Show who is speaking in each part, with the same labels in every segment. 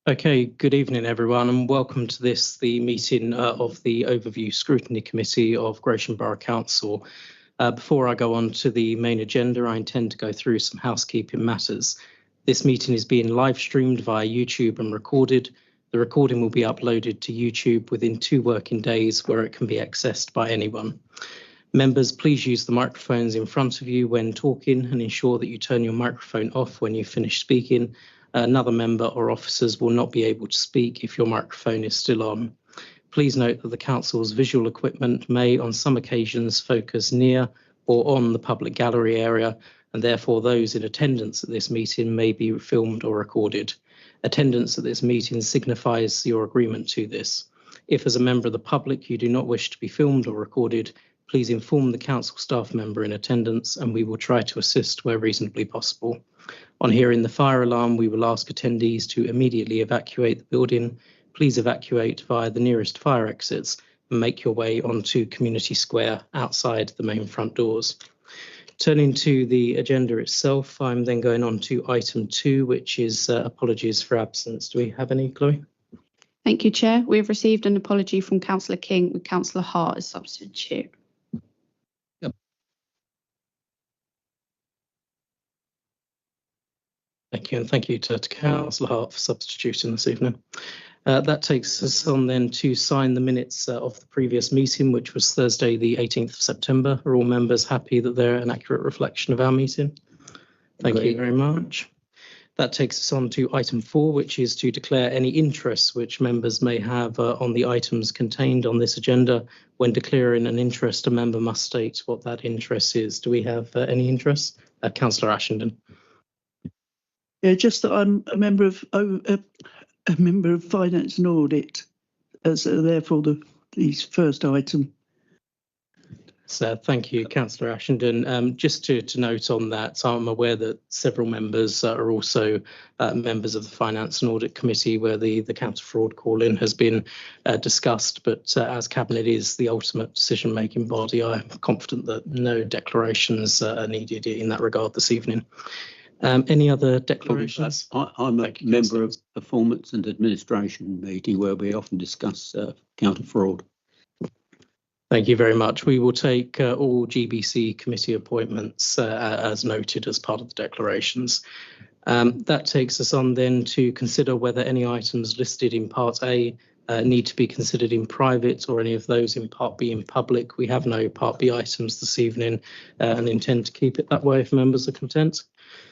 Speaker 1: Okay, good evening everyone and welcome to the meeting of the Overview Scrutiny Committee of Gravesham Borough Council. Before I go on to the main agenda, I intend to go through some housekeeping matters. This meeting is being live streamed via YouTube and recorded. The recording will be uploaded to YouTube within 2 working days where it can be accessed by anyone. Members, please use the microphones in front of you when talking and ensure that you turn your microphone off when you finish speaking. Another member or officers will not be able to speak if your microphone is still on. Please note that the Council's visual equipment may on some occasions focus near or on the public gallery area, and therefore those in attendance at this meeting may be filmed or recorded. Attendance at this meeting signifies your agreement to this. If as a member of the public you do not wish to be filmed or recorded, please inform the Council staff member in attendance and we will try to assist where reasonably possible. On hearing the fire alarm, we will ask attendees to immediately evacuate the building. Please evacuate via the nearest fire exits and make your way onto Community Square outside the main front doors. Turning to the agenda itself, I'm then going on to item 2, which is apologies for absence. Do we have any, Chloe?
Speaker 2: Thank you, Chair. We have received an apology from Councillor King with Councillor Hart as substitute.
Speaker 1: Thank you, and thank you to Councillor Hart for substituting this evening. That takes us on then to sign the minutes of the previous meeting, which was Thursday, the 18th of September. Are all members happy that they're an accurate reflection of our meeting? Thank you very much. That takes us on to item 4, which is to declare any interests which members may have on the items contained on this agenda. When declaring an interest, a member must state what that interest is. Do we have any interests? Councillor Ashenden.
Speaker 3: Yeah, just that I'm a member of Finance and Audit, so therefore the first item.
Speaker 1: So thank you, Councillor Ashenden. Just to note on that, I'm aware that several members are also members of the Finance and Audit Committee where the counter-fraud call-in has been discussed, but as Cabinet is the ultimate decision-making body, I'm confident that no declarations are needed in that regard this evening. Any other declarations?
Speaker 4: I'm a member of Performance and Administration meeting where we often discuss counter-fraud.
Speaker 1: Thank you very much. We will take all GBC committee appointments as noted as part of the declarations. That takes us on then to consider whether any items listed in Part A need to be considered in private or any of those in Part B in public. We have no Part B items this evening and intend to keep it that way if members are content.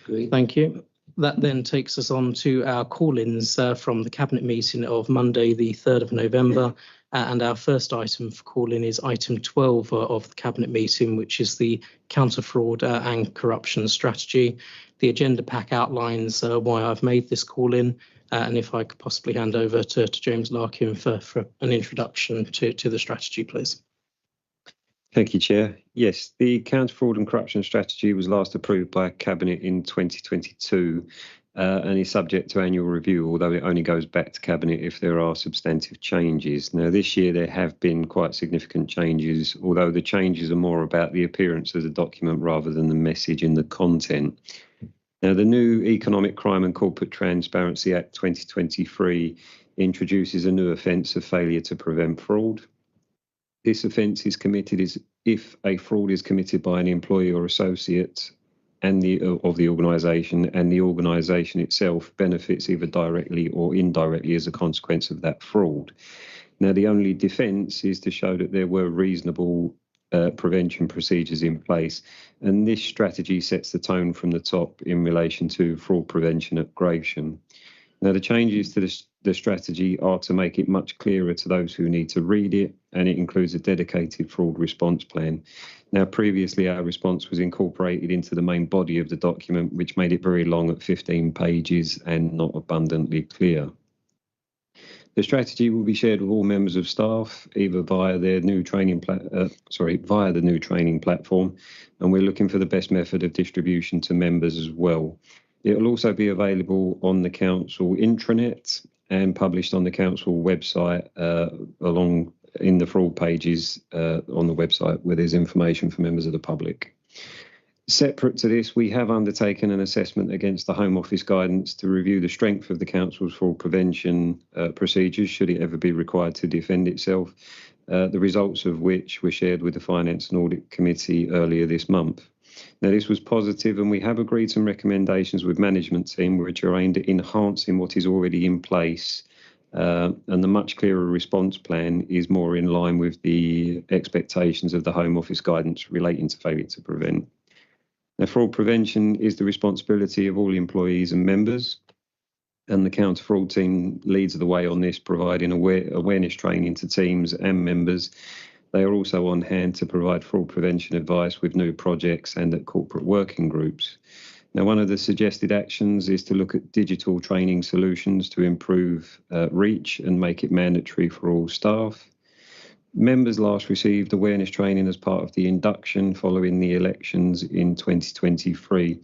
Speaker 1: Great. Thank you. That then takes us on to our call-ins from the Cabinet meeting of Monday, the 3rd of November. And our first item for call-in is item 12 of the Cabinet meeting, which is the counter-fraud and corruption strategy. The agenda pack outlines why I've made this call-in. And if I could possibly hand over to James Larkin for an introduction to the strategy, please.
Speaker 5: Thank you, Chair. Yes, the counter-fraud and corruption strategy was last approved by Cabinet in 2022 and is subject to annual review, although it only goes back to Cabinet if there are substantive changes. Now, this year there have been quite significant changes, although the changes are more about the appearance of the document rather than the message and the content. Now, the new Economic Crime and Corporate Transparency Act 2023 introduces a new offence of failure to prevent fraud. This offence is committed if a fraud is committed by an employee or associate and of the organisation, and the organisation itself benefits either directly or indirectly as a consequence of that fraud. Now, the only defence is to show that there were reasonable prevention procedures in place, and this strategy sets the tone from the top in relation to fraud prevention at Gravesham. Now, the changes to the strategy are to make it much clearer to those who need to read it, and it includes a dedicated fraud response plan. Now, previously, our response was incorporated into the main body of the document, which made it very long at 15 pages and not abundantly clear. The strategy will be shared with all members of staff, either via their new training via the new training platform, and we're looking for the best method of distribution to members as well. It will also be available on the council intranet and published on the council website along in the fraud pages on the website where there's information for members of the public. Separate to this, we have undertaken an assessment against the Home Office guidance to review the strength of the Council's fraud prevention procedures, should it ever be required to defend itself, the results of which were shared with the Finance and Audit Committee earlier this month. Now, this was positive, and we have agreed some recommendations with management team which are aimed at enhancing what is already in place, and the much clearer response plan is more in line with the expectations of the Home Office guidance relating to failure to prevent. Now, fraud prevention is the responsibility of all employees and members, and the counter fraud team leads the way on this, providing awareness training to teams and members. They are also on hand to provide fraud prevention advice with new projects and at corporate working groups. Now, one of the suggested actions is to look at digital training solutions to improve reach and make it mandatory for all staff. Members last received awareness training as part of the induction following the elections in 2023.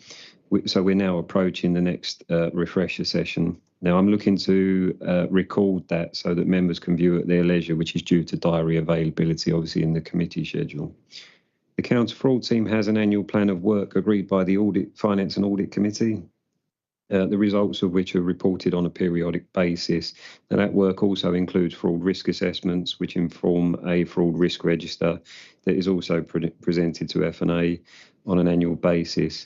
Speaker 5: So we're now approaching the next refresher session. Now, I'm looking to record that so that members can view at their leisure, which is due to diary availability, obviously, in the committee schedule. The Counter Fraud team has an annual plan of work agreed by the Finance and Audit Committee, the results of which are reported on a periodic basis. And that work also includes fraud risk assessments, which inform a fraud risk register that is also presented to F&A on an annual basis.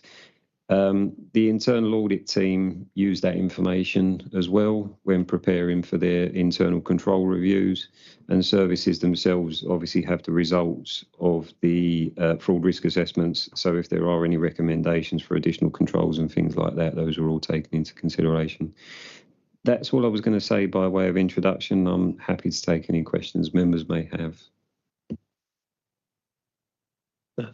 Speaker 5: The internal audit team use that information as well when preparing for their internal control reviews, and services themselves obviously have the results of the fraud risk assessments. So if there are any recommendations for additional controls and things like that, those are all taken into consideration. That's all I was going to say by way of introduction. I'm happy to take any questions members may have.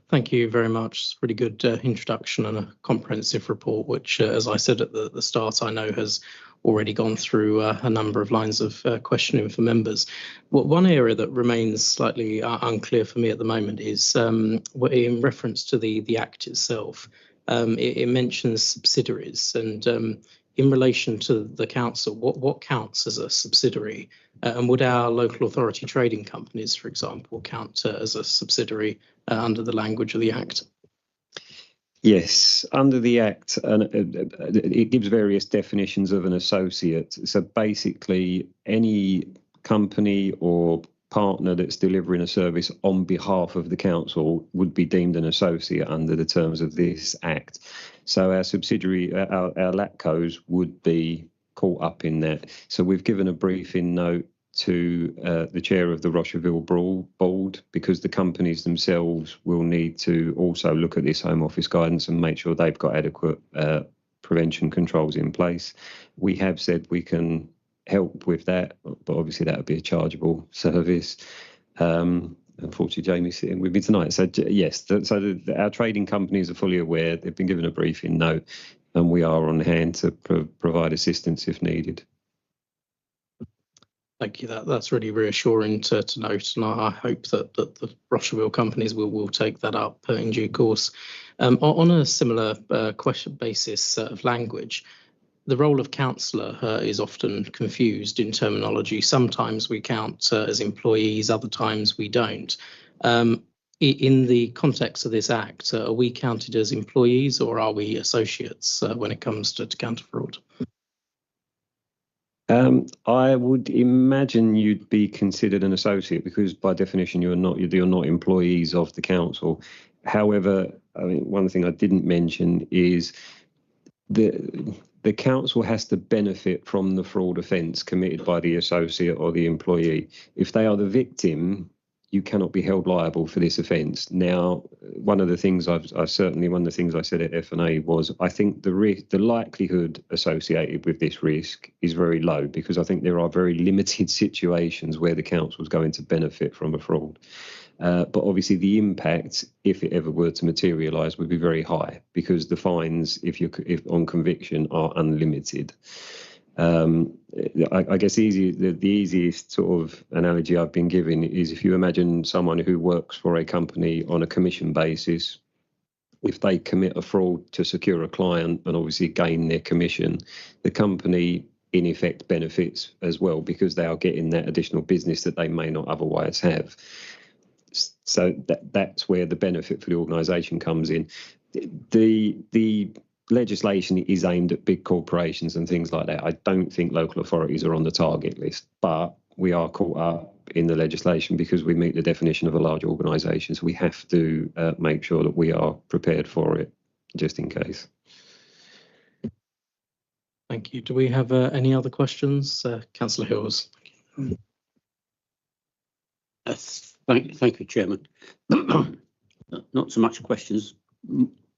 Speaker 1: Thank you very much. It's a pretty good introduction and a comprehensive report, which, as I said at the start, I know has already gone through a number of lines of questioning for members. One area that remains slightly unclear for me at the moment is in reference to the Act itself. It mentions subsidiaries, and in relation to the council, what counts as a subsidiary? And would our local authority trading companies, for example, count as a subsidiary under the language of the Act?
Speaker 5: Yes, under the Act, and it gives various definitions of an associate. So basically, any company or partner that's delivering a service on behalf of the council would be deemed an associate under the terms of this Act. So our subsidiary, our LATCOs would be caught up in that. So we've given a briefing note to the chair of the Rocherville board, because the companies themselves will need to also look at this Home Office guidance and make sure they've got adequate prevention controls in place. We have said we can help with that, but obviously that would be a chargeable service. Unfortunately, Jamie's sitting with me tonight. So yes, our trading companies are fully aware. They've been given a briefing note, and we are on hand to provide assistance if needed.
Speaker 1: Thank you. That's really reassuring to note, and I hope that the Rocherville companies will take that up in due course. On a similar question basis of language, the role of counsellor is often confused in terminology. Sometimes we count as employees, other times we don't. In the context of this Act, are we counted as employees or are we associates when it comes to counter fraud?
Speaker 5: I would imagine you'd be considered an associate because by definition you're not employees of the council. However, I mean, one thing I didn't mention is the council has to benefit from the fraud offence committed by the associate or the employee. If they are the victim, you cannot be held liable for this offence. Now, one of the things I said at F&A was I think the likelihood associated with this risk is very low, because I think there are very limited situations where the council is going to benefit from a fraud. But obviously the impact, if it ever were to materialise, would be very high, because the fines, if on conviction, are unlimited. I guess the easiest sort of analogy I've been given is if you imagine someone who works for a company on a commission basis, if they commit a fraud to secure a client and obviously gain their commission, the company in effect benefits as well, because they are getting that additional business that they may not otherwise have. So that's where the benefit for the organisation comes in. the legislation is aimed at big corporations and things like that. I don't think local authorities are on the target list, but we are caught up in the legislation because we meet the definition of a large organisation. So we have to make sure that we are prepared for it, just in case.
Speaker 1: Thank you. Do we have any other questions? Councillor Hills.
Speaker 4: Thank you, Chairman. Not so much questions,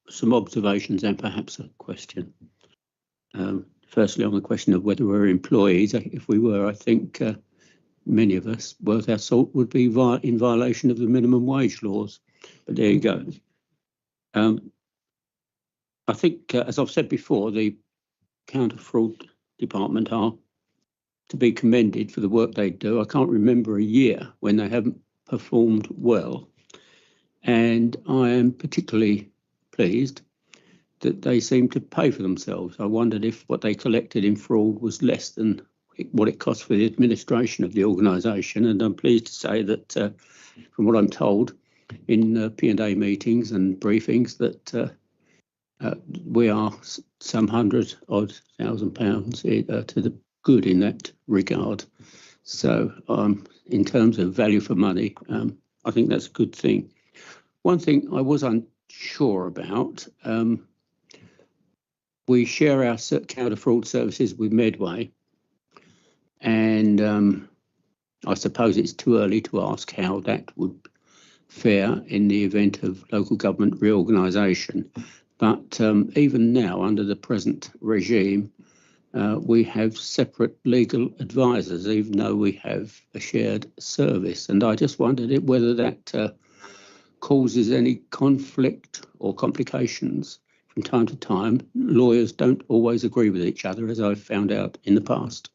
Speaker 4: some observations and perhaps a question. Firstly, on the question of whether we're employees, if we were, I think many of us, worth our salt, would be in violation of the minimum wage laws. But there you go. I think, as I've said before, the counter-fraud department are to be commended for the work they do. I can't remember a year when they haven't performed well. And I am particularly pleased that they seem to pay for themselves. I wondered if what they collected in fraud was less than what it cost for the administration of the organisation. And I'm pleased to say that, from what I'm told in P&A meetings and briefings, that we are some £100,000 to the good in that regard. So in terms of value for money, I think that's a good thing. One thing I was unsure about, we share our counter-fraud services with Medway, and I suppose it's too early to ask how that would fare in the event of local government reorganisation. But even now, under the present regime, we have separate legal advisors, even though we have a shared service. And I just wondered whether that causes any conflict or complications. From time to time, lawyers don't always agree with each other, as I've found out in the past.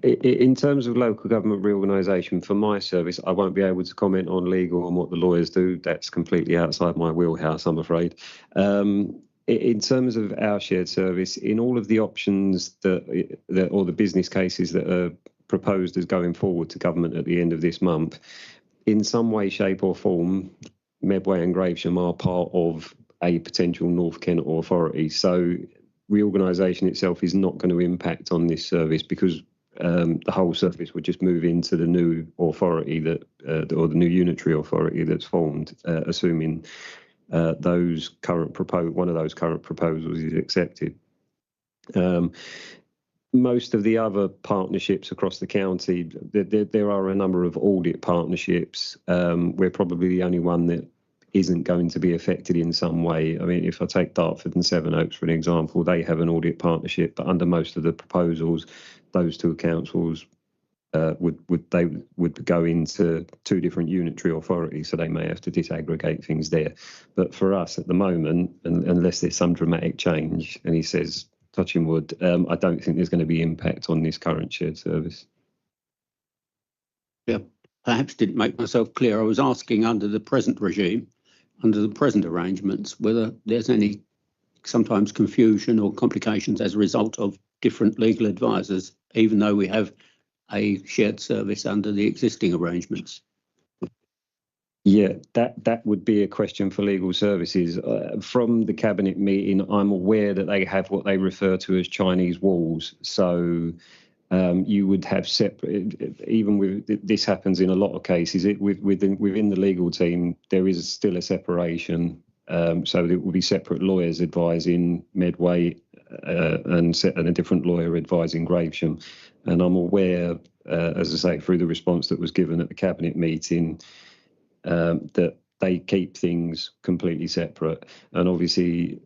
Speaker 5: In terms of local government reorganisation, for my service, I won't be able to comment on legal and what the lawyers do. That's completely outside my wheelhouse, I'm afraid. In terms of our shared service, in all of the options that or the business cases that are proposed as going forward to government at the end of this month, in some way, shape or form, Medway and Gravesham are part of a potential North Kent authority. So reorganisation itself is not going to impact on this service because the whole service would just move into the new authority that, or the new unitary authority that's formed, assuming one of those current proposals is accepted. Most of the other partnerships across the county, there are a number of audit partnerships. We're probably the only one that isn't going to be affected in some way. I mean, if I take Dartford and Sevenoaks for an example, they have an audit partnership, but under most of the proposals, those two councils would go into two different unitary authorities, so they may have to disaggregate things there. But for us at the moment, unless there's some dramatic change, and he says, touching wood, I don't think there's going to be impact on this current shared service.
Speaker 4: Yeah, perhaps didn't make myself clear. I was asking under the present regime, under the present arrangements, whether there's any sometimes confusion or complications as a result of different legal advisors, even though we have a shared service under the existing arrangements.
Speaker 5: Yeah, that would be a question for legal services. From the cabinet meeting, I'm aware that they have what they refer to as Chinese walls. So you would have separate, even with this happens in a lot of cases, within the legal team, there is still a separation. So there will be separate lawyers advising Medway and a different lawyer advising Gravesham. And I'm aware, as I say, through the response that was given at the cabinet meeting, that they keep things completely separate. And obviously,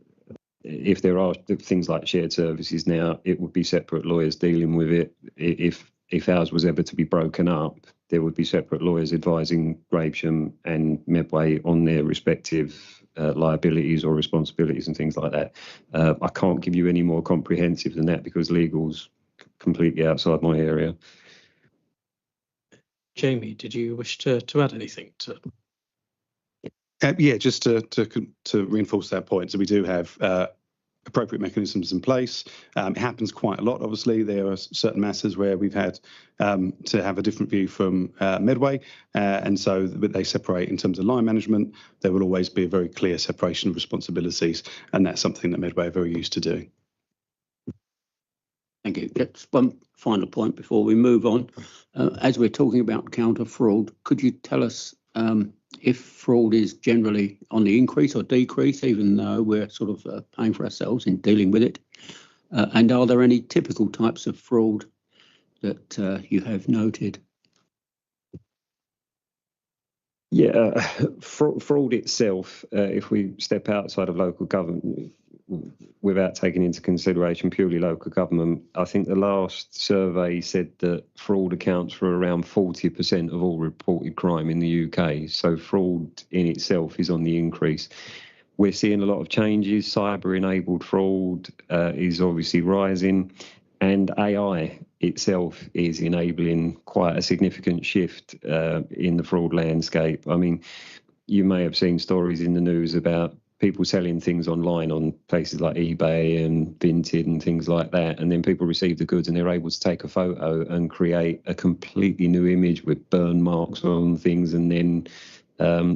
Speaker 5: if there are things like shared services now, it would be separate lawyers dealing with it. If ours was ever to be broken up, there would be separate lawyers advising Gravesham and Medway on their respective liabilities or responsibilities and things like that. I can't give you any more comprehensive than that because legal's completely outside my area.
Speaker 1: Jamie, did you wish to add anything to?
Speaker 6: Yeah, just to reinforce that point. So we do have a appropriate mechanisms in place. It happens quite a lot, obviously. There are certain matters where we've had to have a different view from Medway, and so they separate in terms of line management. There will always be a very clear separation of responsibilities, and that's something that Medway are very used to doing.
Speaker 4: Thank you. Just one final point before we move on. As we're talking about counter fraud, could you tell us if fraud is generally on the increase or decrease, even though we're sort of paying for ourselves in dealing with it? And are there any typical types of fraud that you have noted?
Speaker 5: Yeah, fraud itself, if we step outside of local government, without taking into consideration purely local government, I think the last survey said that fraud accounts for around 40% of all reported crime in the UK. So fraud in itself is on the increase. We're seeing a lot of changes. Cyber-enabled fraud is obviously rising, and AI itself is enabling quite a significant shift in the fraud landscape. I mean, you may have seen stories in the news about people selling things online on places like eBay and Vinted and things like that, and then people receive the goods and they're able to take a photo and create a completely new image with burn marks on things, and then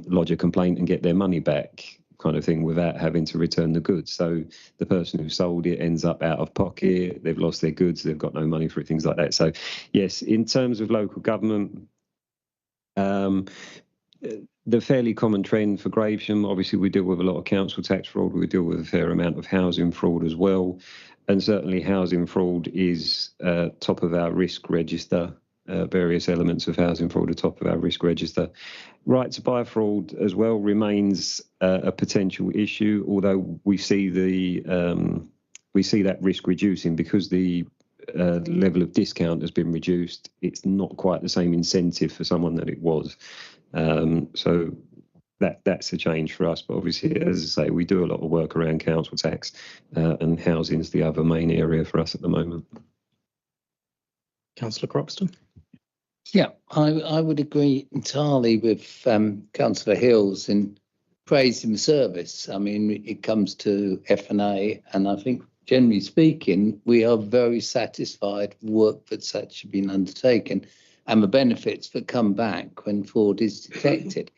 Speaker 5: lodge a complaint and get their money back, kind of thing, without having to return the goods. So the person who sold it ends up out of pocket, they've lost their goods, they've got no money for it, things like that. So yes, in terms of local government, the fairly common trend for Gravesham, obviously we deal with a lot of council tax fraud, we deal with a fair amount of housing fraud as well, and certainly housing fraud is top of our risk register. Various elements of housing fraud are top of our risk register. Right to buy fraud as well remains a potential issue, although we see that risk reducing because the level of discount has been reduced. It's not quite the same incentive for someone that it was. So that's a change for us. But obviously, as I say, we do a lot of work around council tax, and housing is the other main area for us at the moment.
Speaker 1: Councillor Croxton.
Speaker 7: Yeah, I would agree entirely with Councillor Hills in praising the service. I mean, it comes to F&A, and I think generally speaking, we are very satisfied with work that's actually been undertaken and the benefits that come back when fraud is detected.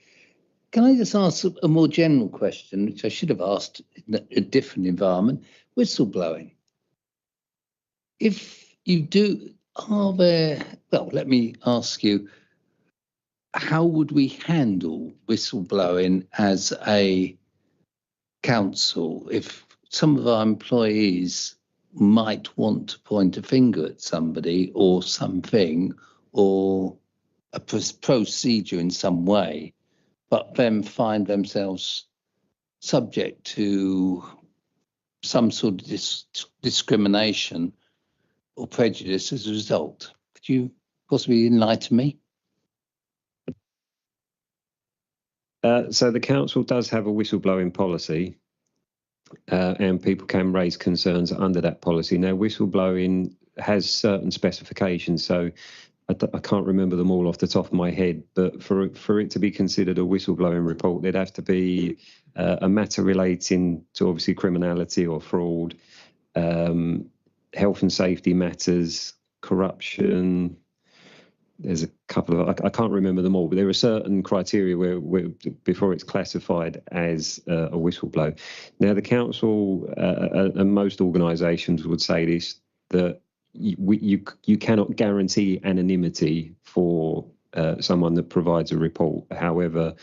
Speaker 7: Can I just ask a more general question, which I should have asked in a different environment? Whistleblowing. If you do, let me ask you, how would we handle whistleblowing as a council if some of our employees might want to point a finger at somebody or something or a procedure in some way, but then find themselves subject to some sort of discrimination or prejudice as a result? Could you possibly enlighten me?
Speaker 5: So the council does have a whistleblowing policy, and people can raise concerns under that policy. Now, whistleblowing has certain specifications, so I can't remember them all off the top of my head, but for it to be considered a whistleblowing report, there'd have to be a matter relating to obviously criminality or fraud, health and safety matters, corruption. There's a couple of, I can't remember them all, but there are certain criteria where before it's classified as a whistleblow. Now, the council and most organisations would say this, that you cannot guarantee anonymity for someone that provides a report. However,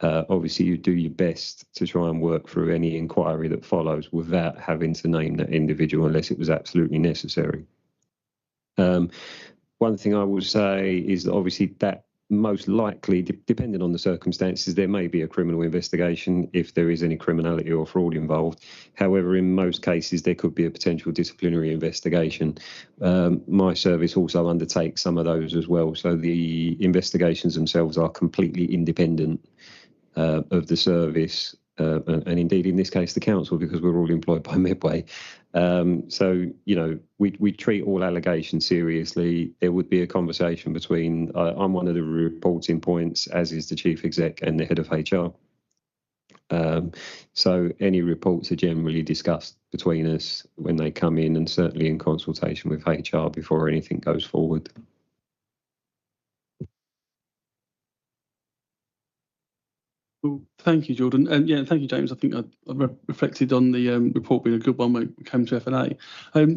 Speaker 5: obviously you do your best to try and work through any inquiry that follows without having to name that individual unless it was absolutely necessary. One thing I will say is that obviously that most likely, depending on the circumstances, there may be a criminal investigation if there is any criminality or fraud involved. However, in most cases, there could be a potential disciplinary investigation. My service also undertakes some of those as well. So the investigations themselves are completely independent of the service. And indeed, in this case, the council, because we're all employed by Medway. So, you know, we treat all allegations seriously. There would be a conversation between, I'm one of the reporting points, as is the chief exec and the head of HR. So any reports are generally discussed between us when they come in, and certainly in consultation with HR before anything goes forward.
Speaker 8: Well, thank you, Jordan. And yeah, thank you, James. I think I reflected on the report being a good one when it came to F&A.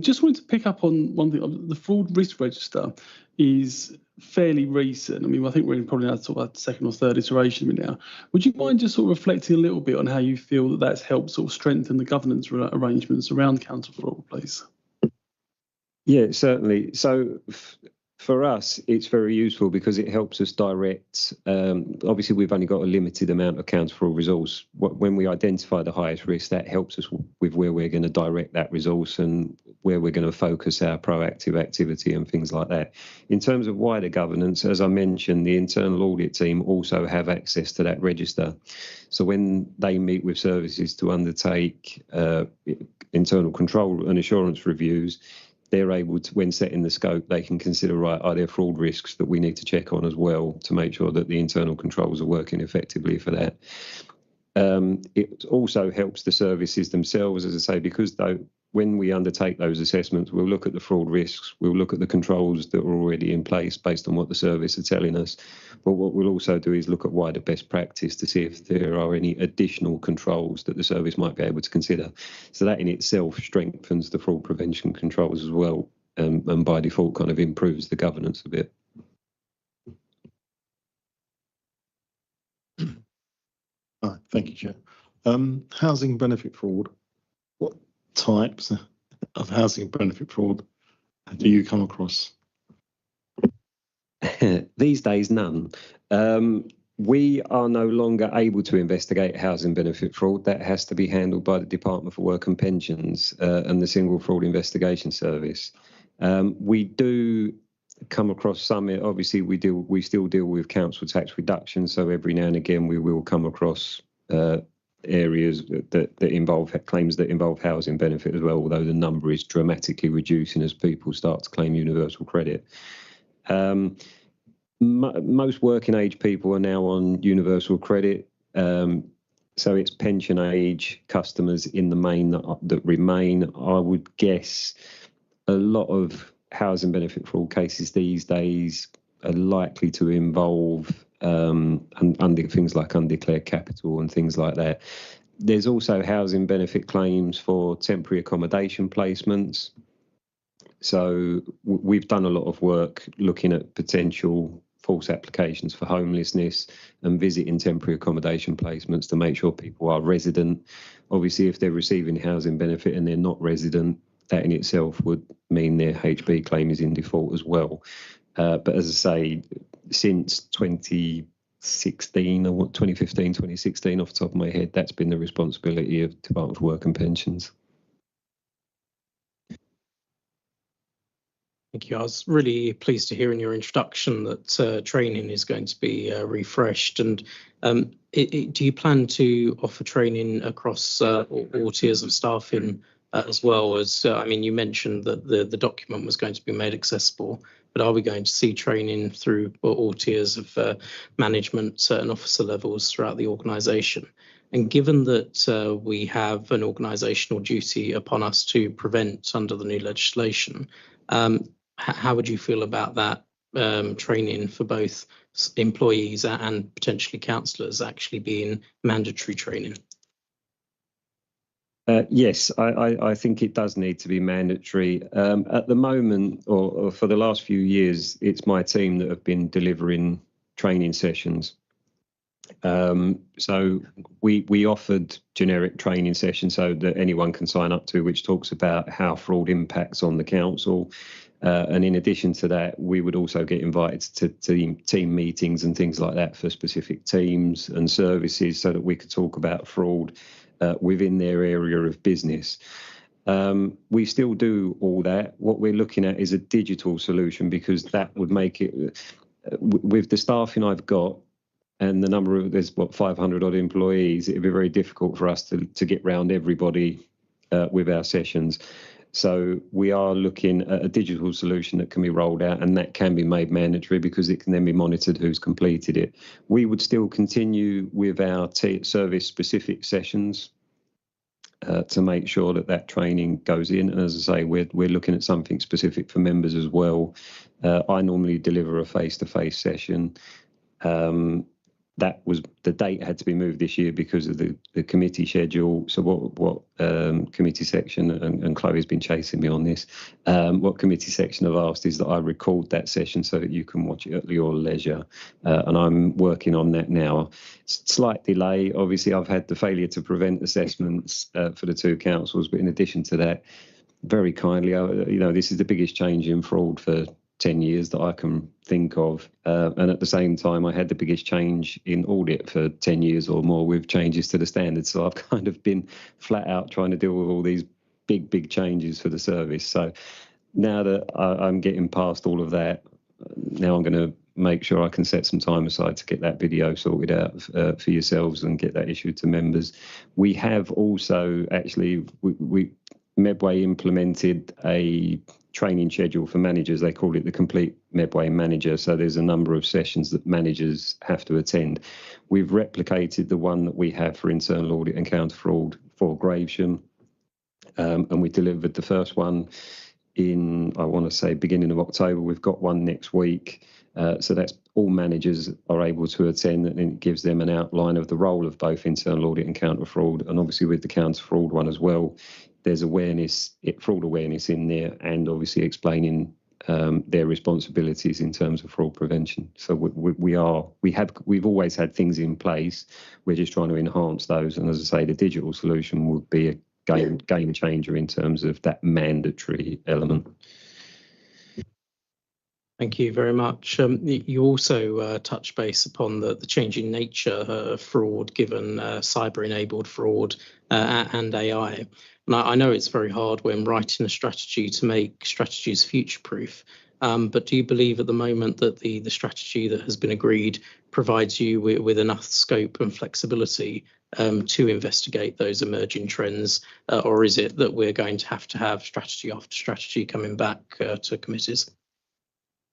Speaker 8: Just wanted to pick up on one thing. The fraud risk register is fairly recent. I mean, I think we're probably now sort of the second or third iteration of it now. Would you mind just sort of reflecting a little bit on how you feel that that's helped sort of strengthen the governance arrangements around counter fraud, please?
Speaker 5: Yeah, certainly. So for us, it's very useful because it helps us direct. Obviously, we've only got a limited amount of counter fraud resource. When we identify the highest risk, that helps us with where we're going to direct that resource and where we're going to focus our proactive activity and things like that. In terms of wider governance, as I mentioned, the internal audit team also have access to that register. So when they meet with services to undertake internal control and assurance reviews, they're able to, when setting the scope, they can consider, right, are there fraud risks that we need to check on as well to make sure that the internal controls are working effectively for that. It also helps the services themselves, as I say, because when we undertake those assessments, we'll look at the fraud risks, we'll look at the controls that are already in place based on what the service are telling us. But what we'll also do is look at wider best practice to see if there are any additional controls that the service might be able to consider. So that in itself strengthens the fraud prevention controls as well, and by default kind of improves the governance a bit.
Speaker 9: Thank you, Chair. Housing benefit fraud. What types of housing benefit fraud do you come across?
Speaker 5: These days, none. We are no longer able to investigate housing benefit fraud. That has to be handled by the Department for Work and Pensions and the Single Fraud Investigation Service. We do come across some. Obviously, we still deal with council tax reduction, so every now and again we will come across areas that involve claims that involve housing benefit as well, although the number is dramatically reducing as people start to claim universal credit. Most working age people are now on universal credit, so it's pension age customers in the main that remain. I would guess a lot of housing benefit fraud cases these days are likely to involve things like undeclared capital and things like that. There's also housing benefit claims for temporary accommodation placements. So we've done a lot of work looking at potential false applications for homelessness and visiting temporary accommodation placements to make sure people are resident. Obviously, if they're receiving housing benefit and they're not resident, that in itself would mean their HB claim is in default as well. But as I say, since 2016 or 2015, 2016, off the top of my head, that's been the responsibility of Department for Work and Pensions.
Speaker 1: Thank you. I was really pleased to hear in your introduction that training is going to be refreshed. And do you plan to offer training across all tiers of staffing as well as, I mean, you mentioned that the document was going to be made accessible, but are we going to see training through all tiers of management and officer levels throughout the organisation? And given that we have an organisational duty upon us to prevent under the new legislation, how would you feel about that training for both employees and potentially councillors actually being mandatory training?
Speaker 5: Yes, I think it does need to be mandatory. At the moment, or for the last few years, it's my team that have been delivering training sessions. So we offered generic training sessions so that anyone can sign up to, which talks about how fraud impacts on the council. And in addition to that, we would also get invited to team meetings and things like that for specific teams and services so that we could talk about fraud within their area of business. We still do all that. What we're looking at is a digital solution because that would make it, with the staffing I've got and the number of, there's 500 odd employees, it'd be very difficult for us to get round everybody with our sessions. So we are looking at a digital solution that can be rolled out, and that can be made mandatory because it can then be monitored who's completed it. We would still continue with our service specific sessions to make sure that that training goes in. And as I say, we're looking at something specific for members as well. I normally deliver a face-to-face session. That was the date had to be moved this year because of the committee schedule. So what committee section, and Chloe's been chasing me on this, what committee section have asked is that I record that session so that you can watch it at your leisure. And I'm working on that now. Slight delay. Obviously, I've had the failure to prevent assessments for the two councils, but in addition to that, very kindly, this is the biggest change in fraud for 10 years that I can think of. And at the same time, I had the biggest change in audit for 10 years or more with changes to the standards. So I've kind of been flat out trying to deal with all these big changes for the service. So now that I'm getting past all of that, now I'm going to make sure I can set some time aside to get that video sorted out for yourselves and get that issued to members. We have also actually, Medway implemented a training schedule for managers. They call it the Complete Medway Manager. So there's a number of sessions that managers have to attend. We've replicated the one that we have for internal audit and counter fraud for Gravesham. And we delivered the first one in, I want to say, beginning of October. We've got one next week. So that's all managers are able to attend, and it gives them an outline of the role of both internal audit and counter fraud. And obviously with the counter fraud one as well, there's fraud awareness in there, and obviously explaining their responsibilities in terms of fraud prevention. So we've always had things in place. We're just trying to enhance those. And as I say, the digital solution would be a game changer in terms of that mandatory element.
Speaker 1: Thank you very much. You also touch base upon the changing nature of fraud, given cyber-enabled fraud and AI. And I know it's very hard when writing a strategy to make strategies future-proof, but do you believe at the moment that the strategy that has been agreed provides you with enough scope and flexibility to investigate those emerging trends, or is it that we're going to have strategy after strategy coming back to committees?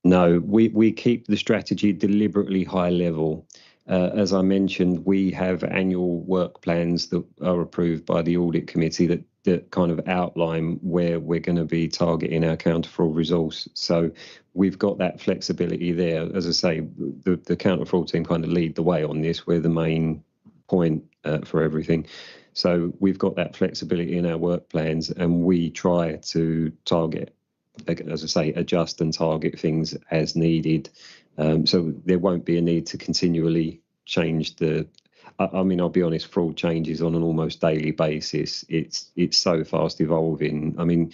Speaker 5: No, we keep the strategy deliberately high level. As I mentioned, we have annual work plans that are approved by the audit committee that kind of outline where we're going to be targeting our counter fraud resource. So we've got that flexibility there. As I say, the counter fraud team kind of lead the way on this. We're the main point for everything. So we've got that flexibility in our work plans, and we try to target, as I say, adjust and target things as needed. So there won't be a need to continually change I'll be honest, fraud changes on an almost daily basis. It's so fast evolving. I mean,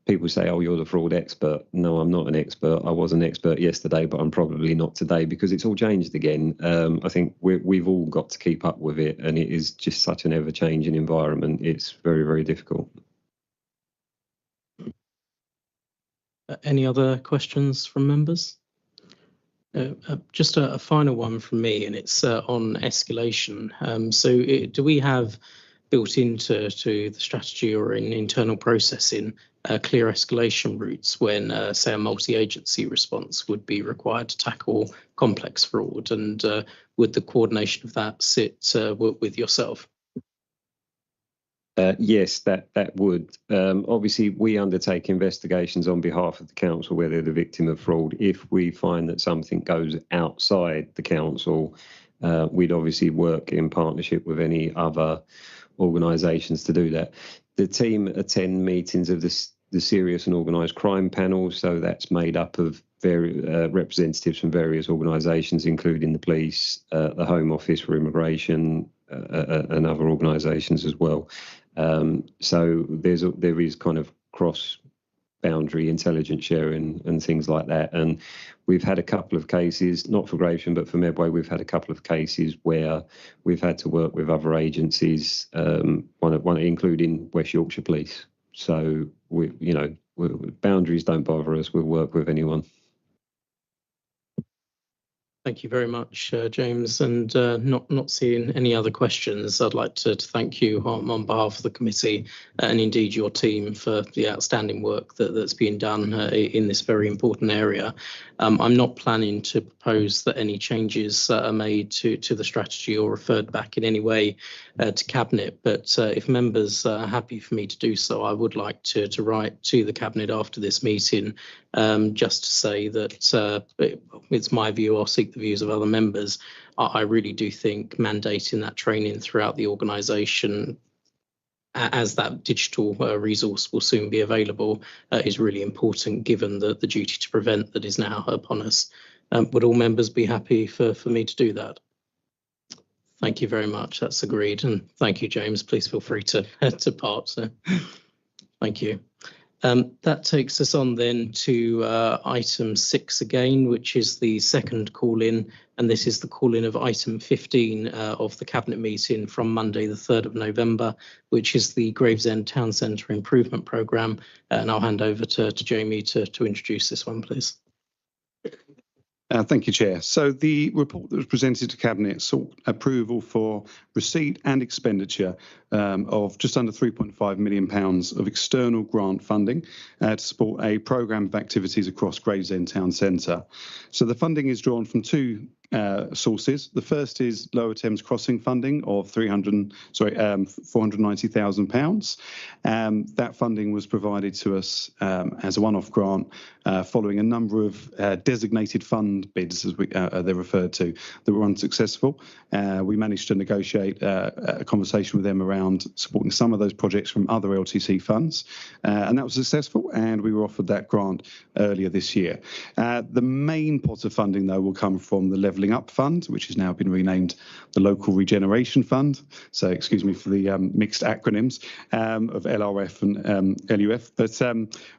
Speaker 5: people say, oh, you're the fraud expert. No, I'm not an expert. I was an expert yesterday, but I'm probably not today because it's all changed again. I think we've all got to keep up with it, and it is just such an ever-changing environment. It's very, very difficult.
Speaker 1: Any other questions from members? Just a final one from me, and it's on escalation. Do we have built into the strategy or in internal processing clear escalation routes when, say, a multi-agency response would be required to tackle complex fraud? And would the coordination of that sit with yourself?
Speaker 5: Yes, that would. Obviously, we undertake investigations on behalf of the council where they're the victim of fraud. If we find that something goes outside the council, we'd obviously work in partnership with any other organisations to do that. The team attend meetings of the Serious and Organised Crime Panel, so that's made up of representatives from various organisations, including the police, the Home Office for Immigration, and other organisations as well. So there is kind of cross-boundary intelligence sharing and things like that. And we've had a couple of cases, not for Gravesham, but for Medway, we've had a couple of cases where we've had to work with other agencies, one including West Yorkshire Police. So boundaries don't bother us. We'll work with anyone.
Speaker 1: Thank you very much, James. And not seeing any other questions, I'd like to thank you on behalf of the committee and indeed your team for the outstanding work that's been done in this very important area. I'm not planning to propose that any changes are made to the strategy or referred back in any way to Cabinet, but if members are happy for me to do so, I would like to write to the Cabinet after this meeting just to say that it's my view, I'll seek the views of other members. I really do think mandating that training throughout the organisation as that digital resource will soon be available is really important given the duty to prevent that is now upon us. Would all members be happy for me to do that? Thank you very much. That's agreed. And thank you, James. Please feel free to part. So, thank you. That takes us on then to item 6 again, which is the second call-in, and this is the call-in of item 15 of the Cabinet meeting from Monday the 3rd of November, which is the Gravesend Town Centre Improvement Programme, and I'll hand over to Jamie to introduce this one, please.
Speaker 6: Thank you, Chair. So the report that was presented to Cabinet sought approval for receipt and expenditure of just under £3.5 million of external grant funding to support a programme of activities across Gravesend Town Centre. So the funding is drawn from two sources. The first is Lower Thames Crossing funding of £490,000. That funding was provided to us as a one-off grant following a number of designated fund bids, as they're referred to, that were unsuccessful. We managed to negotiate a conversation with them around supporting some of those projects from other LTC funds, and that was successful, and we were offered that grant earlier this year. The main pot of funding, though, will come from the Levelling Up Fund, which has now been renamed the Local Regeneration Fund. So excuse me for the mixed acronyms of LRF and LUF, but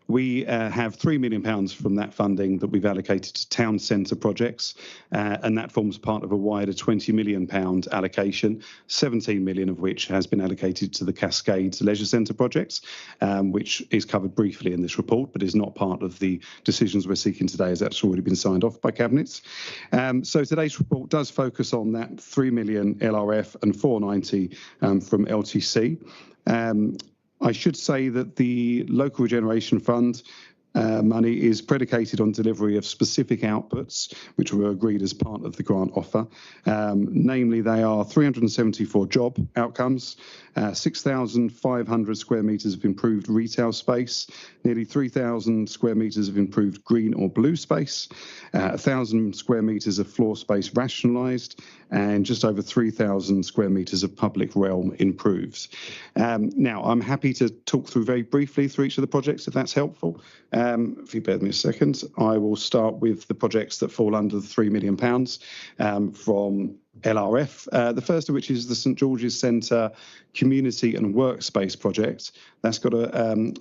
Speaker 6: we have £3 million from that funding that we've allocated to town centre projects, and that forms part of a wider £20 million allocation, 17 million of which has been allocated to the Cascades Leisure Centre projects, which is covered briefly in this report, but is not part of the decisions we're seeking today, as that's already been signed off by Cabinet. So today's report does focus on that 3 million LRF and 490 from LTC. I should say that the Local Regeneration Fund money is predicated on delivery of specific outputs, which were agreed as part of the grant offer. Namely, they are 374 job outcomes, 6,500 square metres of improved retail space, nearly 3,000 square metres of improved green or blue space, 1,000 square metres of floor space rationalised, and just over 3,000 square metres of public realm improved. Now, I'm happy to talk through very briefly through each of the projects, if that's helpful. If you bear with me a second, I will start with the projects that fall under the £3 million from LRF. The first of which is the St George's Centre Community and Workspace project. That's got an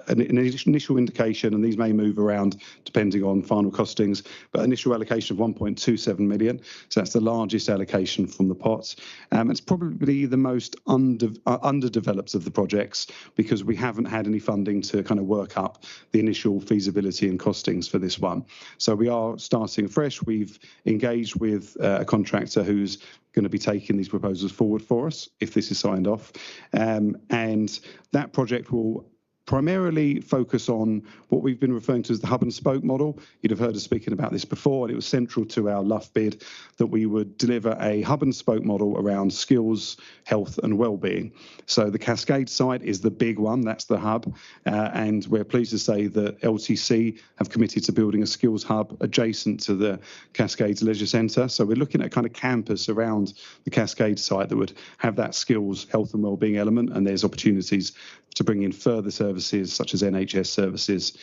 Speaker 6: initial indication, and these may move around depending on final costings, but initial allocation of 1.27 million. So that's the largest allocation from the pot. It's probably the most underdeveloped of the projects because we haven't had any funding to kind of work up the initial feasibility and costings for this one. So we are starting fresh. We've engaged with a contractor who's going to be taking these proposals forward for us if this is signed off. And that project will primarily focus on what we've been referring to as the hub and spoke model. You'd have heard us speaking about this before, and it was central to our LUF bid that we would deliver a hub and spoke model around skills, health and well-being. So the Cascade site is the big one, that's the hub, and we're pleased to say that LTC have committed to building a skills hub adjacent to the Cascades Leisure Centre. So we're looking at kind of campus around the Cascade site that would have that skills, health and well-being element, and there's opportunities to bring in further services such as NHS services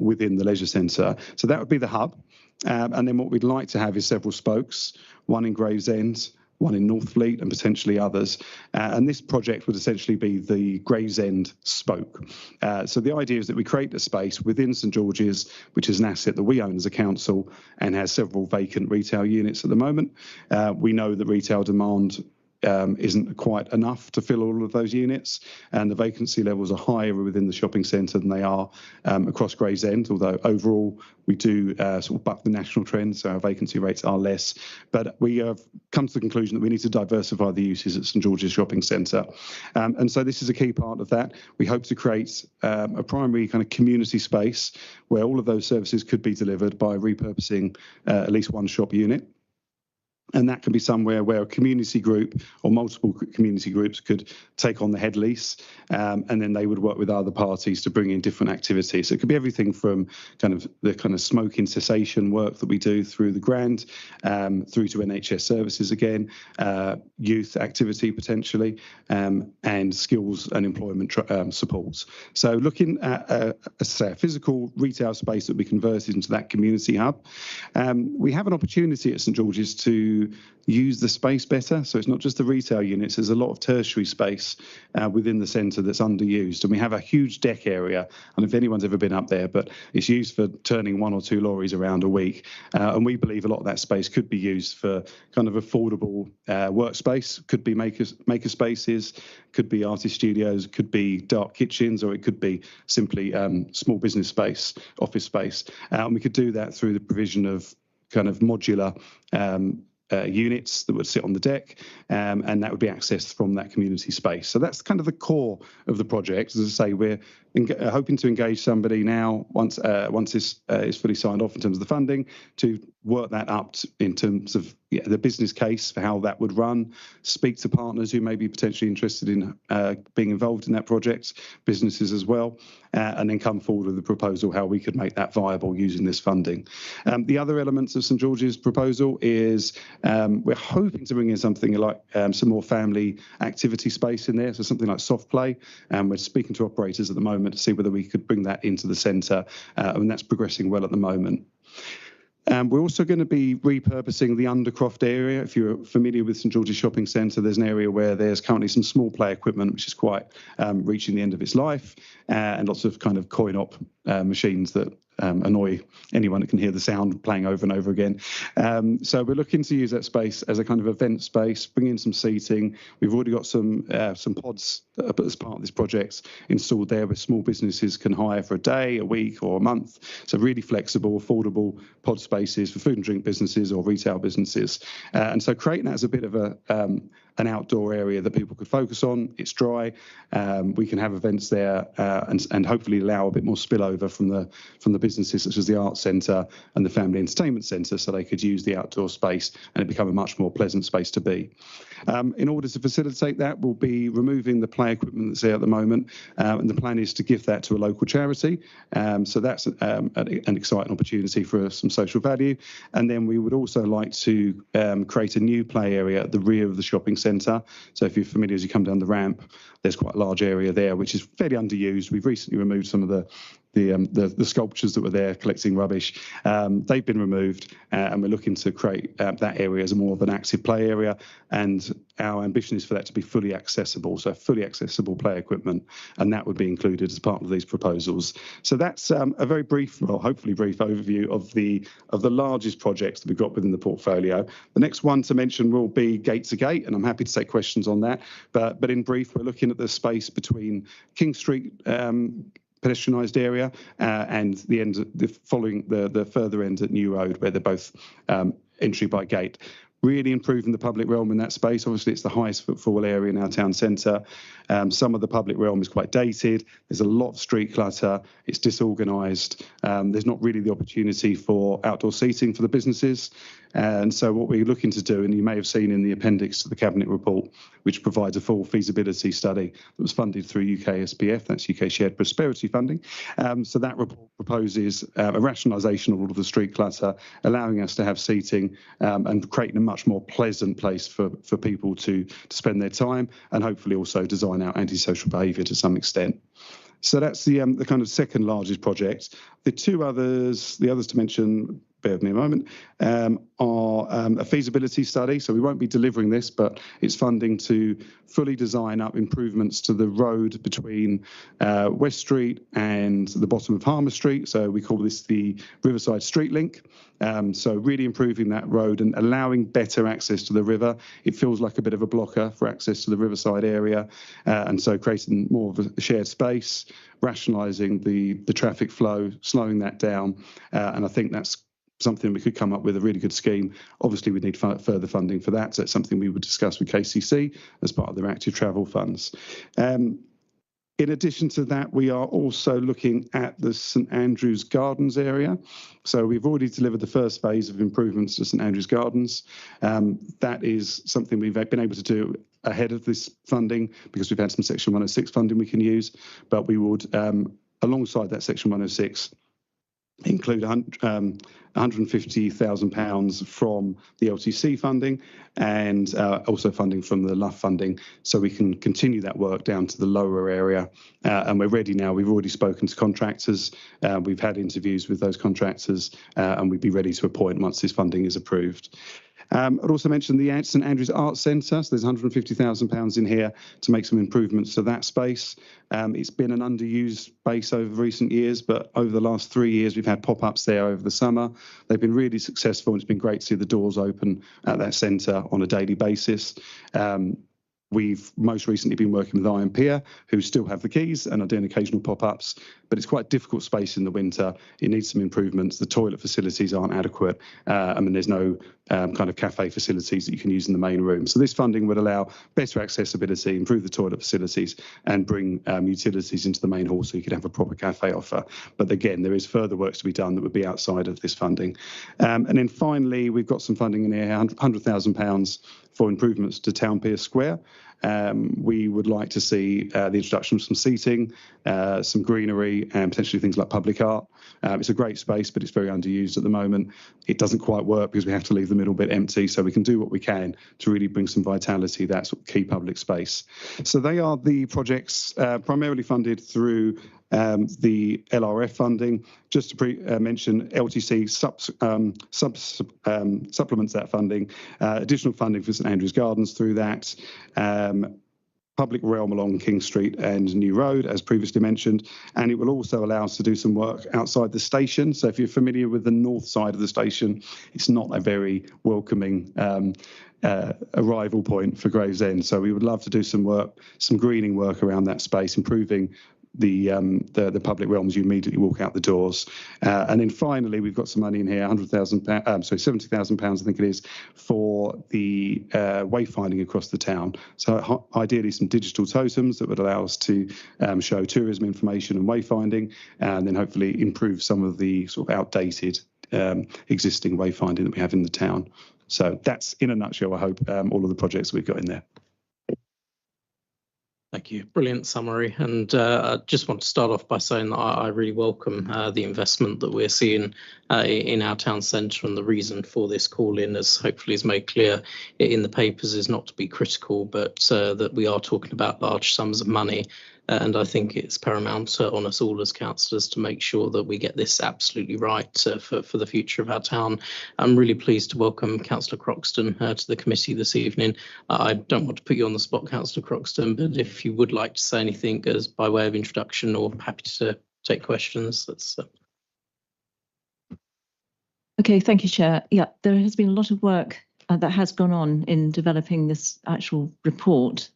Speaker 6: within the leisure centre. So that would be the hub. And then what we'd like to have is several spokes, one in Gravesend, one in Northfleet, and potentially others. And this project would essentially be the Gravesend spoke. So the idea is that we create a space within St George's, which is an asset that we own as a council and has several vacant retail units at the moment. We know that retail demand isn't quite enough to fill all of those units, and the vacancy levels are higher within the shopping centre than they are across Gravesend, although overall we do sort of buck the national trend, so our vacancy rates are less. But we have come to the conclusion that we need to diversify the uses at St George's Shopping Centre. And so this is a key part of that. We hope to create a primary kind of community space where all of those services could be delivered by repurposing at least one shop unit. And that can be somewhere where a community group or multiple community groups could take on the head lease, and then they would work with other parties to bring in different activities. So it could be everything from kind of smoking cessation work that we do through the grant, through to NHS services again, youth activity potentially, and skills and employment supports. So looking at a physical retail space that we converted into that community hub, we have an opportunity at St George's to use the space better. So it's not just the retail units, there's a lot of tertiary space within the centre that's underused. And we have a huge deck area. I don't know if anyone's ever been up there, but it's used for turning 1 or 2 lorries around a week. And we believe a lot of that space could be used for kind of affordable workspace, could be maker spaces, could be artist studios, could be dark kitchens, or it could be simply small business space, office space. And we could do that through the provision of kind of modular units that would sit on the deck, and that would be accessed from that community space. So that's kind of the core of the project. As I say, we're hoping to engage somebody now once this is fully signed off in terms of the funding, to work that up in terms of the business case for how that would run, speak to partners who may be potentially interested in being involved in that project, businesses as well, and then come forward with a proposal how we could make that viable using this funding. The other elements of St George's proposal is we're hoping to bring in something like some more family activity space in there, so something like soft play. We're speaking to operators at the moment to see whether we could bring that into the centre, and that's progressing well at the moment. We're also going to be repurposing the Undercroft area. If you're familiar with St George's Shopping Centre, there's an area where there's currently some small play equipment, which is quite reaching the end of its life, and lots of kind of coin-op machines that annoy anyone that can hear the sound playing over and over again. So we're looking to use that space as a kind of event space, bring in some seating. We've already got some pods as part of this project installed there where small businesses can hire for a day, a week or a month. So really flexible, affordable pod spaces for food and drink businesses or retail businesses. And so creating that as a bit of an outdoor area that people could focus on. It's dry. We can have events there and hopefully allow a bit more spillover from the businesses such as the Arts Centre and the Family Entertainment Centre, so they could use the outdoor space and it become a much more pleasant space to be. In order to facilitate that, we'll be removing the play equipment that's there at the moment, and the plan is to give that to a local charity. So that's an exciting opportunity for some social value. And then we would also like to create a new play area at the rear of the shopping centre. So if you're familiar, as you come down the ramp, there's quite a large area there which is fairly underused. We've recently removed some of the sculptures that were there collecting rubbish. They've been removed, and we're looking to create that area as more of an active play area, and our ambition is for that to be fully accessible, so fully accessible play equipment, and that would be included as part of these proposals. So that's a very brief, well, hopefully brief overview of the largest projects that we've got within the portfolio. The next one to mention will be Gate to Gate, and I'm happy to take questions on that. But in brief, we're looking at the space between King Street pedestrianised area and the further end at New Road, where they're both entry by gate. Really improving the public realm in that space. Obviously, it's the highest footfall area in our town centre. Some of the public realm is quite dated. There's a lot of street clutter. It's disorganised. There's not really the opportunity for outdoor seating for the businesses. And so what we're looking to do, and you may have seen in the appendix to the Cabinet report, which provides a full feasibility study that was funded through UK SPF, that's UK Shared Prosperity Funding. So that report proposes a rationalisation of all of the street clutter, allowing us to have seating and creating a much more pleasant place for people to spend their time, and hopefully also design out antisocial behaviour to some extent. So that's the kind of second largest project. The others to mention, bear with me a moment, are a feasibility study. So we won't be delivering this, but it's funding to fully design up improvements to the road between West Street and the bottom of Harmer Street. So we call this the Riverside Street Link. So really improving that road and allowing better access to the river. It feels like a bit of a blocker for access to the Riverside area. And so creating more of a shared space, rationalising the traffic flow, slowing that down. And I think that's something we could come up with a really good scheme. Obviously, we need further funding for that. So it's something we would discuss with KCC as part of their active travel funds. In addition to that, we are also looking at the St Andrews Gardens area. So we've already delivered the first phase of improvements to St Andrews Gardens. That is something we've been able to do ahead of this funding because we've had some Section 106 funding we can use. But we would, alongside that Section 106, include £150,000 from the LTC funding and also funding from the LUF funding, so we can continue that work down to the lower area. And we're ready now. We've already spoken to contractors. We've had interviews with those contractors, and we'd be ready to appoint once this funding is approved. I'd also mention the St Andrews Arts Centre. So there's £150,000 in here to make some improvements to that space. It's been an underused space over recent years, but over the last 3 years, we've had pop-ups there over the summer. They've been really successful, and it's been great to see the doors open at that centre on a daily basis. We've most recently been working with IMPIA, who still have the keys and are doing occasional pop-ups, but it's quite a difficult space in the winter. It needs some improvements. The toilet facilities aren't adequate. There's no kind of cafe facilities that you can use in the main room. So this funding would allow better accessibility, improve the toilet facilities, and bring utilities into the main hall so you could have a proper cafe offer. But again, there is further work to be done that would be outside of this funding. And then finally, we've got some funding in here, £100,000 for improvements to Town Pier Square. We would like to see the introduction of some seating, some greenery, and potentially things like public art. It's a great space, but it's very underused at the moment. It doesn't quite work because we have to leave the middle bit empty, so we can do what we can to really bring some vitality to that sort of key public space. So they are the projects primarily funded through the LRF funding. Just to mention, LTC supplements that funding, additional funding for St Andrews Gardens through that, public realm along King Street and New Road, as previously mentioned, and it will also allow us to do some work outside the station. So if you're familiar with the north side of the station, it's not a very welcoming arrival point for Gravesend. So we would love to do some work, some greening work around that space, improving the public realms you immediately walk out the doors. And then finally, we've got some money in here, £70,000 I think it is, for the wayfinding across the town. So ideally some digital totems that would allow us to show tourism information and wayfinding, and then hopefully improve some of the sort of outdated existing wayfinding that we have in the town. So that's, in a nutshell, I hope, all of the projects we've got in there.
Speaker 1: Thank you. Brilliant summary. And I just want to start off by saying that I really welcome the investment that we're seeing in our town centre, and the reason for this call-in, as hopefully is made clear in the papers, is not to be critical, but that we are talking about large sums of money. And I think it's paramount on us all as councillors to make sure that we get this absolutely right for the future of our town. I'm really pleased to welcome Councillor Croxton to the committee this evening. I don't want to put you on the spot, Councillor Croxton, but if you would like to say anything as by way of introduction, or happy to take questions, that's...
Speaker 10: Okay, thank you, Chair. Yeah, there has been a lot of work that has gone on in developing this actual report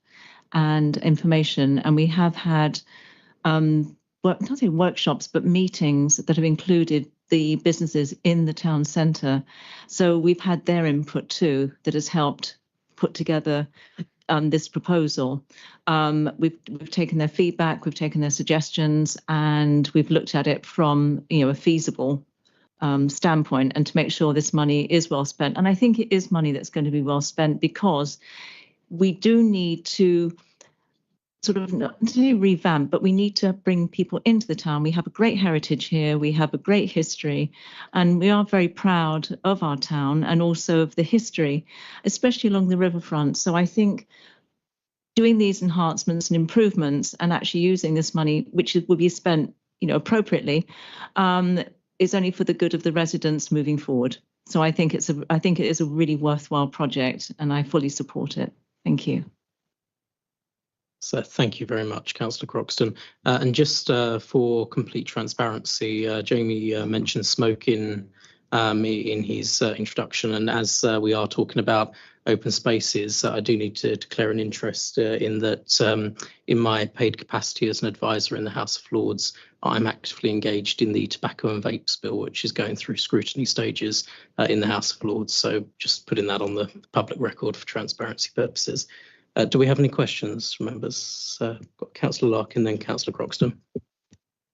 Speaker 10: and information, and we have had not only workshops but meetings that have included the businesses in the town centre. So we've had their input too, that has helped put together this proposal. We've taken their feedback, we've taken their suggestions, and we've looked at it from a feasible standpoint, and to make sure this money is well spent. And I think it is money that's going to be well spent, because we do need to sort of not to revamp, but we need to bring people into the town. We have a great heritage here, we have a great history, and we are very proud of our town and also of the history, especially along the riverfront. So I think doing these enhancements and improvements and actually using this money, which will be spent appropriately, is only for the good of the residents moving forward. So I think it is a really worthwhile project, and I fully support it. Thank you.
Speaker 1: So thank you very much, Councillor Croxton. And just for complete transparency, Jamie mentioned smoking in his introduction, and as we are talking about open spaces, I do need to declare an interest in that. In my paid capacity as an advisor in the House of Lords, I'm actively engaged in the tobacco and vapes bill, which is going through scrutiny stages in the House of Lords. So just putting that on the public record for transparency purposes. Do we have any questions from members? Got Councillor Larkin, then Councillor Croxton.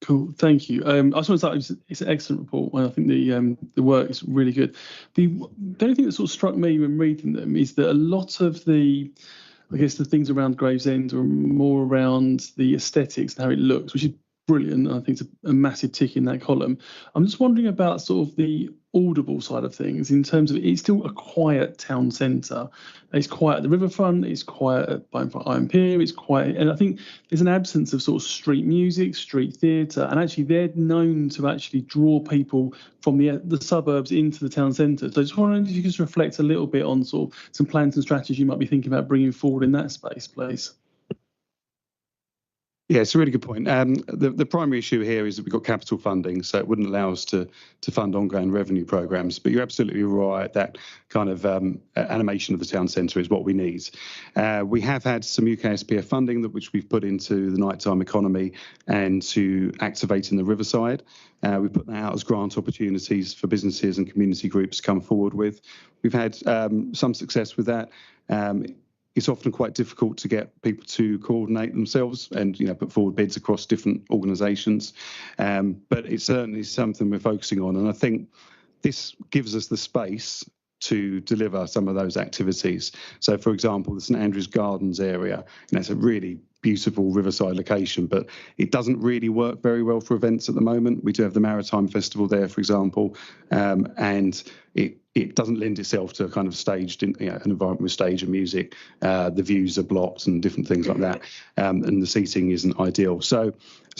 Speaker 8: Cool, thank you. I just want to say it's an excellent report, and I think the work is really good. The only thing that sort of struck me when reading them is that a lot of the things around Gravesend are more around the aesthetics and how it looks, which is brilliant. I think it's a massive tick in that column. I'm just wondering about sort of the audible side of things in terms of it's still a quiet town centre. It's quiet at the riverfront, it's quiet by Iron Pier, it's quiet, and I think there's an absence of sort of street music, street theatre, and actually they're known to actually draw people from the suburbs into the town centre. So I just wondering if you could just reflect a little bit on sort of some plans and strategies you might be thinking about bringing forward in that space, please.
Speaker 6: Yeah, it's a really good point. The primary issue here is that we've got capital funding, so it wouldn't allow us to fund ongoing revenue programmes. But you're absolutely right, that kind of animation of the town centre is what we need. We have had some UKSPF funding which we've put into the nighttime economy and to activating the riverside. We put that out as grant opportunities for businesses and community groups to come forward with. We've had some success with that. It's often quite difficult to get people to coordinate themselves and put forward bids across different organisations, but it's certainly something we're focusing on, and I think this gives us the space to deliver some of those activities. So, for example, the St Andrews Gardens area, it's a really beautiful riverside location, but it doesn't really work very well for events at the moment. We do have the Maritime Festival there, for example, and it doesn't lend itself to a kind of staged, an environment with stage and music. The views are blocked and different things like that, and the seating isn't ideal. So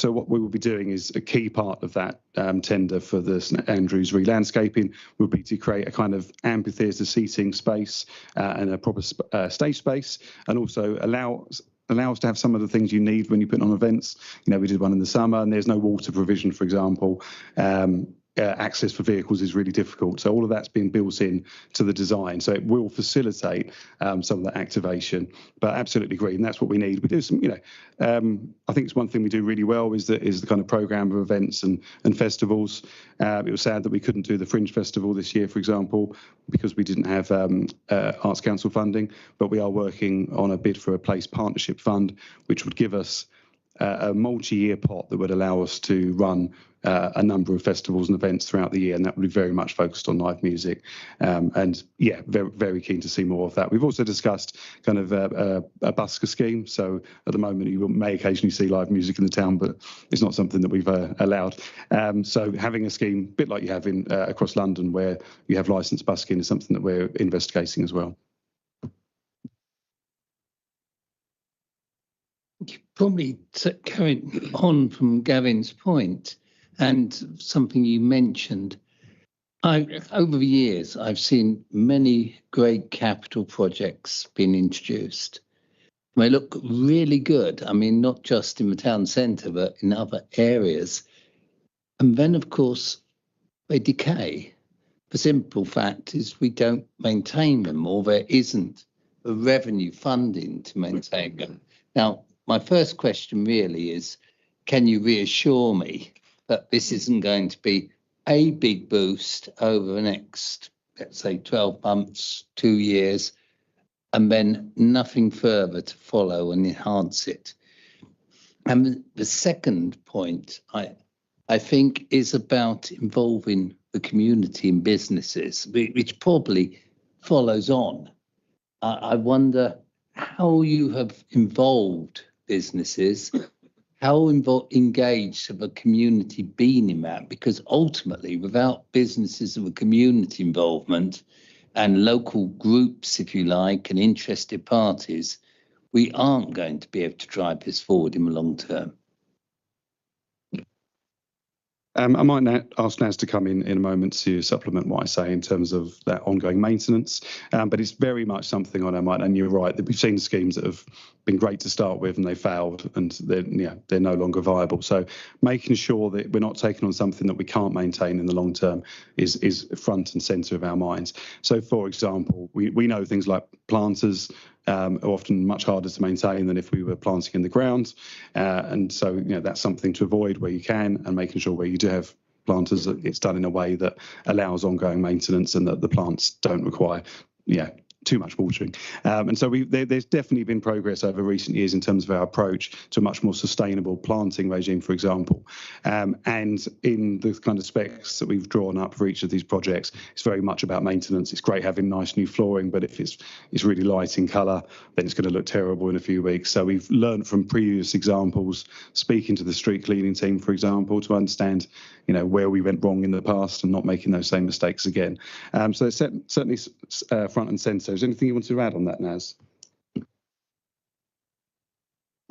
Speaker 6: what we will be doing is a key part of that tender for the St Andrews re-landscaping will be to create a kind of amphitheatre seating space and a proper stage space, and also allow us to have some of the things you need when you put on events. We did one in the summer and there's no water provision, for example. Access for vehicles is really difficult. So all of that's been built in to the design. So it will facilitate some of that activation, but absolutely agree. And that's what we need. We do some, I think it's one thing we do really well is the kind of programme of events and festivals. It was sad that we couldn't do the Fringe Festival this year, for example, because we didn't have Arts Council funding, but we are working on a bid for a place partnership fund, which would give us a multi-year pot that would allow us to run a number of festivals and events throughout the year, and that would be very much focused on live music. And yeah, very, very keen to see more of that. We've also discussed kind of a busker scheme. So at the moment, you may occasionally see live music in the town, but it's not something that we've allowed. So having a scheme, a bit like you have in across London, where you have licensed busking, is something that we're investigating as well.
Speaker 7: Probably carrying on from Gavin's point and something you mentioned, over the years, I've seen many great capital projects being introduced. They look really good. I mean, not just in the town centre, but in other areas. And then, of course, they decay. The simple fact is we don't maintain them, or there isn't the revenue funding to maintain them. Now, my first question really is, can you reassure me that this isn't going to be a big boost over the next, let's say, 12 months, 2 years, and then nothing further to follow and enhance it? And the second point, I think, is about involving the community and businesses, which probably follows on. I wonder how you have involved businesses, how engaged have the community been in that? Because ultimately, without businesses and the community involvement and local groups, if you like, and interested parties, we aren't going to be able to drive this forward in the long term.
Speaker 6: I might ask Naz to come in a moment to supplement what I say in terms of that ongoing maintenance, but it's very much something on our mind. And you're right that we've seen schemes that have been great to start with and they failed and they're no longer viable. So making sure that we're not taking on something that we can't maintain in the long term is front and centre of our minds. So, for example, we know things like planters are often much harder to maintain than if we were planting in the ground. And so, that's something to avoid where you can, and making sure where you do have planters that it's done in a way that allows ongoing maintenance and that the plants don't require, too much watering. And so there's definitely been progress over recent years in terms of our approach to a much more sustainable planting regime, for example. And in the kind of specs that we've drawn up for each of these projects, it's very much about maintenance. It's great having nice new flooring, but if it's really light in colour, then it's going to look terrible in a few weeks. So we've learned from previous examples, speaking to the street cleaning team, for example, to understand, where we went wrong in the past and not making those same mistakes again. So it's certainly front and centre. Is there anything you want to add on that, Naz?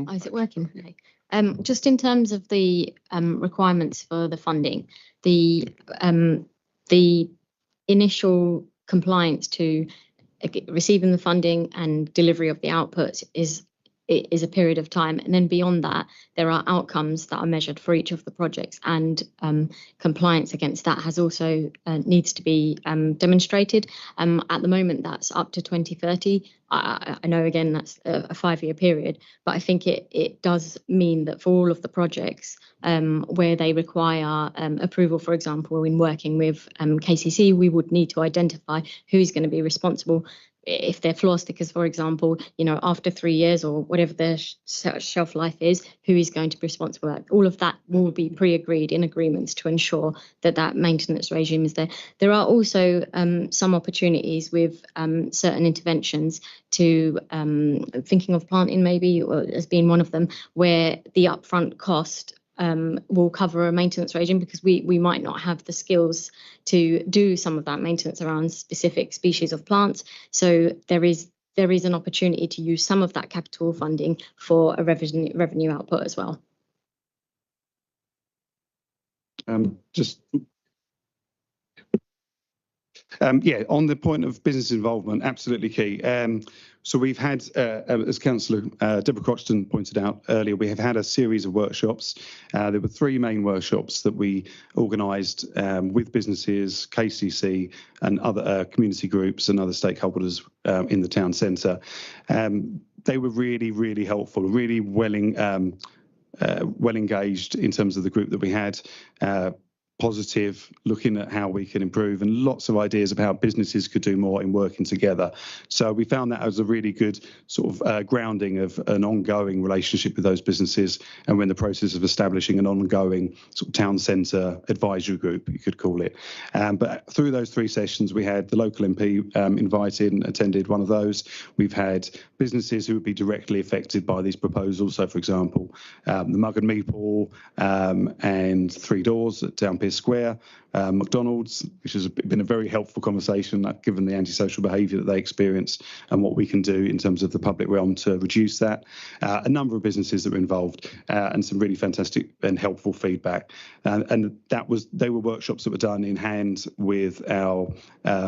Speaker 11: Oh, is it working? Okay. Just in terms of the requirements for the funding, the initial compliance to receiving the funding and delivery of the output is a period of time, and then beyond that there are outcomes that are measured for each of the projects, and compliance against that has also needs to be demonstrated. At the moment that's up to 2030. I know again that's a 5-year period, but I think it does mean that for all of the projects where they require approval, for example in working with KCC, we would need to identify who's going to be responsible. If they're floor stickers, for example, after 3 years or whatever their shelf life is, who is going to be responsible? All of that will be pre-agreed in agreements to ensure that maintenance regime is there. There are also some opportunities with certain interventions to thinking of planting maybe as being one of them, where the upfront cost will cover a maintenance regime, because we might not have the skills to do some of that maintenance around specific species of plants. So there is an opportunity to use some of that capital funding for a revenue output as well.
Speaker 6: On the point of business involvement, absolutely key. So we've had, as Councillor Deborah Croxton pointed out earlier, we have had a series of workshops. There were 3 main workshops that we organised with businesses, KCC and other community groups and other stakeholders in the town centre. They were really, really helpful, really well engaged in terms of the group that we had. Positive, looking at how we can improve, and lots of ideas of how businesses could do more in working together. So we found that as a really good sort of grounding of an ongoing relationship with those businesses, and we're in the process of establishing an ongoing sort of town centre advisory group, you could call it. But through those 3 sessions, we had the local MP invited and attended one of those. We've had businesses who would be directly affected by these proposals. So, for example, the Mug and Meeple and 3 Doors at Down Pier Square, McDonald's, which has been a very helpful conversation given the antisocial behaviour that they experience and what we can do in terms of the public realm to reduce that. A number of businesses that were involved and some really fantastic and helpful feedback. And they were workshops that were done in hand with our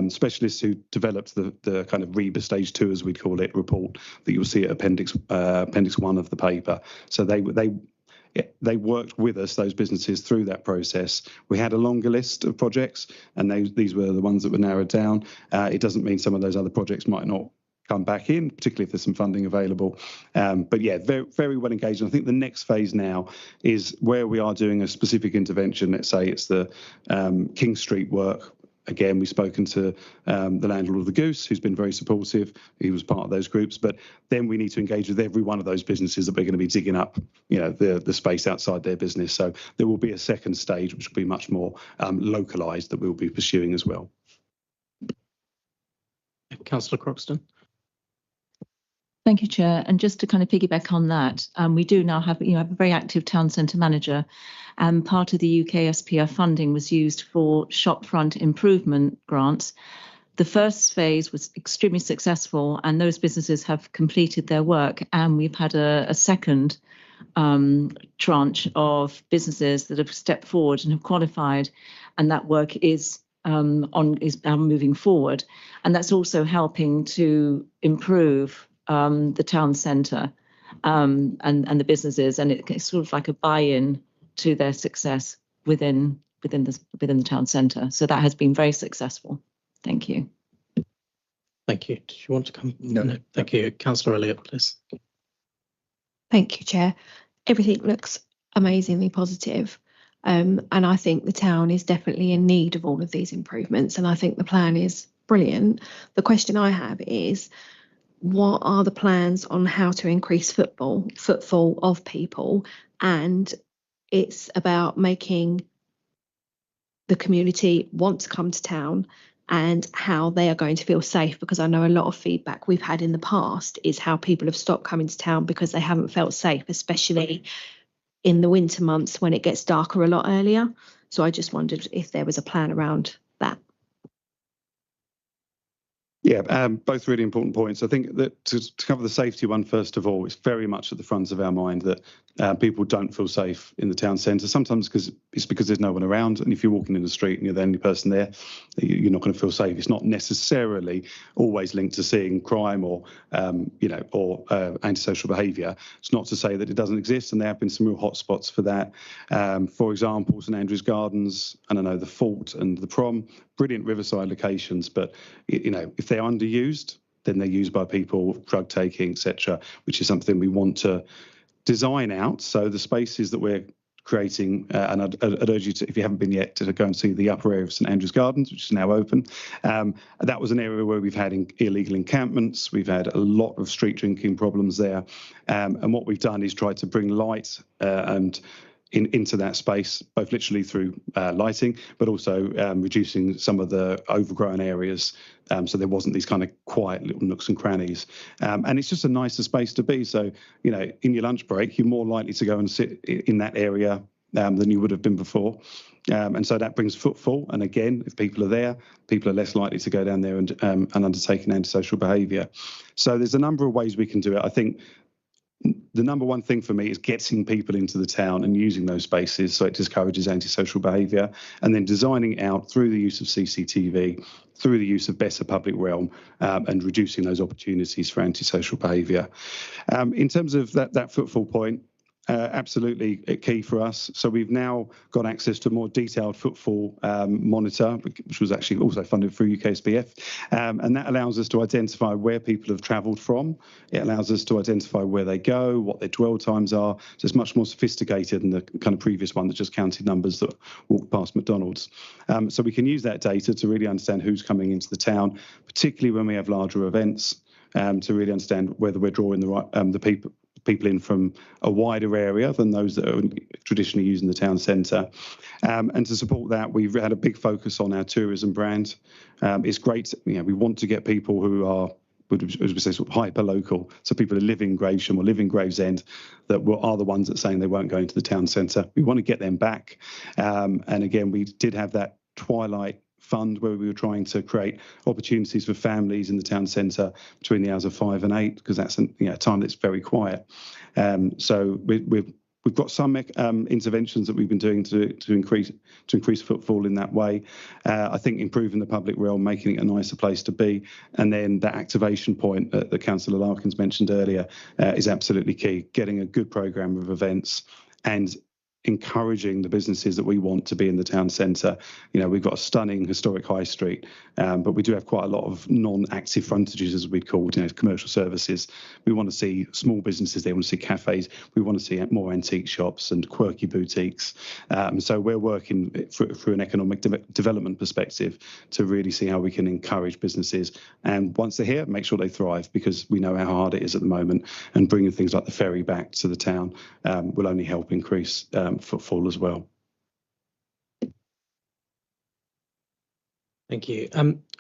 Speaker 6: specialists who developed the kind of REBA Stage 2, as we'd call it, report that you'll see at Appendix 1 of the paper. So they worked with us, those businesses, through that process. We had a longer list of projects, and these were the ones that were narrowed down. It doesn't mean some of those other projects might not come back in, particularly if there's some funding available. But yeah, very, very well engaged. And I think the next phase now is where we are doing a specific intervention. Let's say it's the King Street work. Again, we've spoken to the landlord of the Goose, who's been very supportive. He was part of those groups. But then we need to engage with every one of those businesses that we're going to be digging up, the space outside their business. So there will be a second stage, which will be much more localised, that we'll be pursuing as well.
Speaker 1: Councillor Croxton.
Speaker 10: Thank you, Chair. And just to kind of piggyback on that, we do now have, a very active town centre manager, and part of the UK SPF funding was used for shopfront improvement grants. The first phase was extremely successful, and those businesses have completed their work. And we've had a second tranche of businesses that have stepped forward and have qualified, and that work is now moving forward, and that's also helping to improve the town centre and the businesses, and it's sort of like a buy-in to their success within the town centre. So that has been very successful. Thank you.
Speaker 1: Thank you. Did you want to come?
Speaker 7: No.
Speaker 1: Thank you. Councillor Elliott, please.
Speaker 12: Thank you, Chair. Everything looks amazingly positive. And I think the town is definitely in need of all of these improvements. And I think the plan is brilliant. The question I have is, what are the plans on how to increase footfall of people? And it's about making the community want to come to town and how they are going to feel safe, because I know a lot of feedback we've had in the past is how people have stopped coming to town because they haven't felt safe, especially in the winter months when it gets darker a lot earlier. So I just wondered if there was a plan around that.
Speaker 6: Yeah, both really important points. I think that to cover the safety one, first of all, it's very much at the front of our mind that people don't feel safe in the town centre. Sometimes because there's no one around, and if you're walking in the street and you're the only person there, you're not going to feel safe. It's not necessarily always linked to seeing crime or antisocial behaviour. It's not to say that it doesn't exist, and there have been some real hotspots for that. For example, St Andrew's Gardens, and I know the Fort and the Prom, brilliant riverside locations, but if they're underused, then they're used by people drug taking, etc., which is something we want to design out. So the spaces that we're creating, and I'd urge you to, if you haven't been yet, to go and see the upper area of St Andrew's Gardens, which is now open. That was an area where we've had illegal encampments. We've had a lot of street drinking problems there. And what we've done is tried to bring light into that space, both literally through lighting, but also reducing some of the overgrown areas, so there wasn't these kind of quiet little nooks and crannies. And it's just a nicer space to be. So, in your lunch break, you're more likely to go and sit in that area than you would have been before. And so that brings footfall. And again, if people are there, people are less likely to go down there and undertake an antisocial behaviour. So there's a number of ways we can do it. I think the number one thing for me is getting people into the town and using those spaces so it discourages antisocial behaviour, and then designing it out through the use of CCTV, through the use of better public realm, and reducing those opportunities for antisocial behaviour. In terms of that footfall point, absolutely key for us. So we've now got access to a more detailed footfall monitor, which was actually also funded through UKSBF, and that allows us to identify where people have travelled from. It allows us to identify where they go, what their dwell times are. So it's much more sophisticated than the kind of previous one that just counted numbers that walked past McDonald's. So we can use that data to really understand who's coming into the town, particularly when we have larger events, to really understand whether we're drawing the people in from a wider area than those that are traditionally using the town centre. And to support that, we've had a big focus on our tourism brand. It's great, we want to get people who are, as we say, sort of hyper local, so people who live in Gravesham or live in Gravesend that are the ones that are saying they won't go into the town centre. We want to get them back. And again, we did have that Twilight Fund where we were trying to create opportunities for families in the town centre between the hours of 5 and 8, because that's a time that's very quiet. So we've got some interventions that we've been doing to increase footfall in that way. I think improving the public realm, making it a nicer place to be, and then that activation point that Councillor Larkins mentioned earlier is absolutely key. Getting a good programme of events and encouraging the businesses that we want to be in the town centre. We've got a stunning historic high street, but we do have quite a lot of non-active frontages, as we'd call, commercial services. We want to see small businesses, they want to see cafes, we want to see more antique shops and quirky boutiques. So we're working through an economic development perspective to really see how we can encourage businesses, and once they're here, make sure they thrive, because we know how hard it is at the moment, and bringing things like the ferry back to the town will only help increase footfall as well.
Speaker 1: Thank you.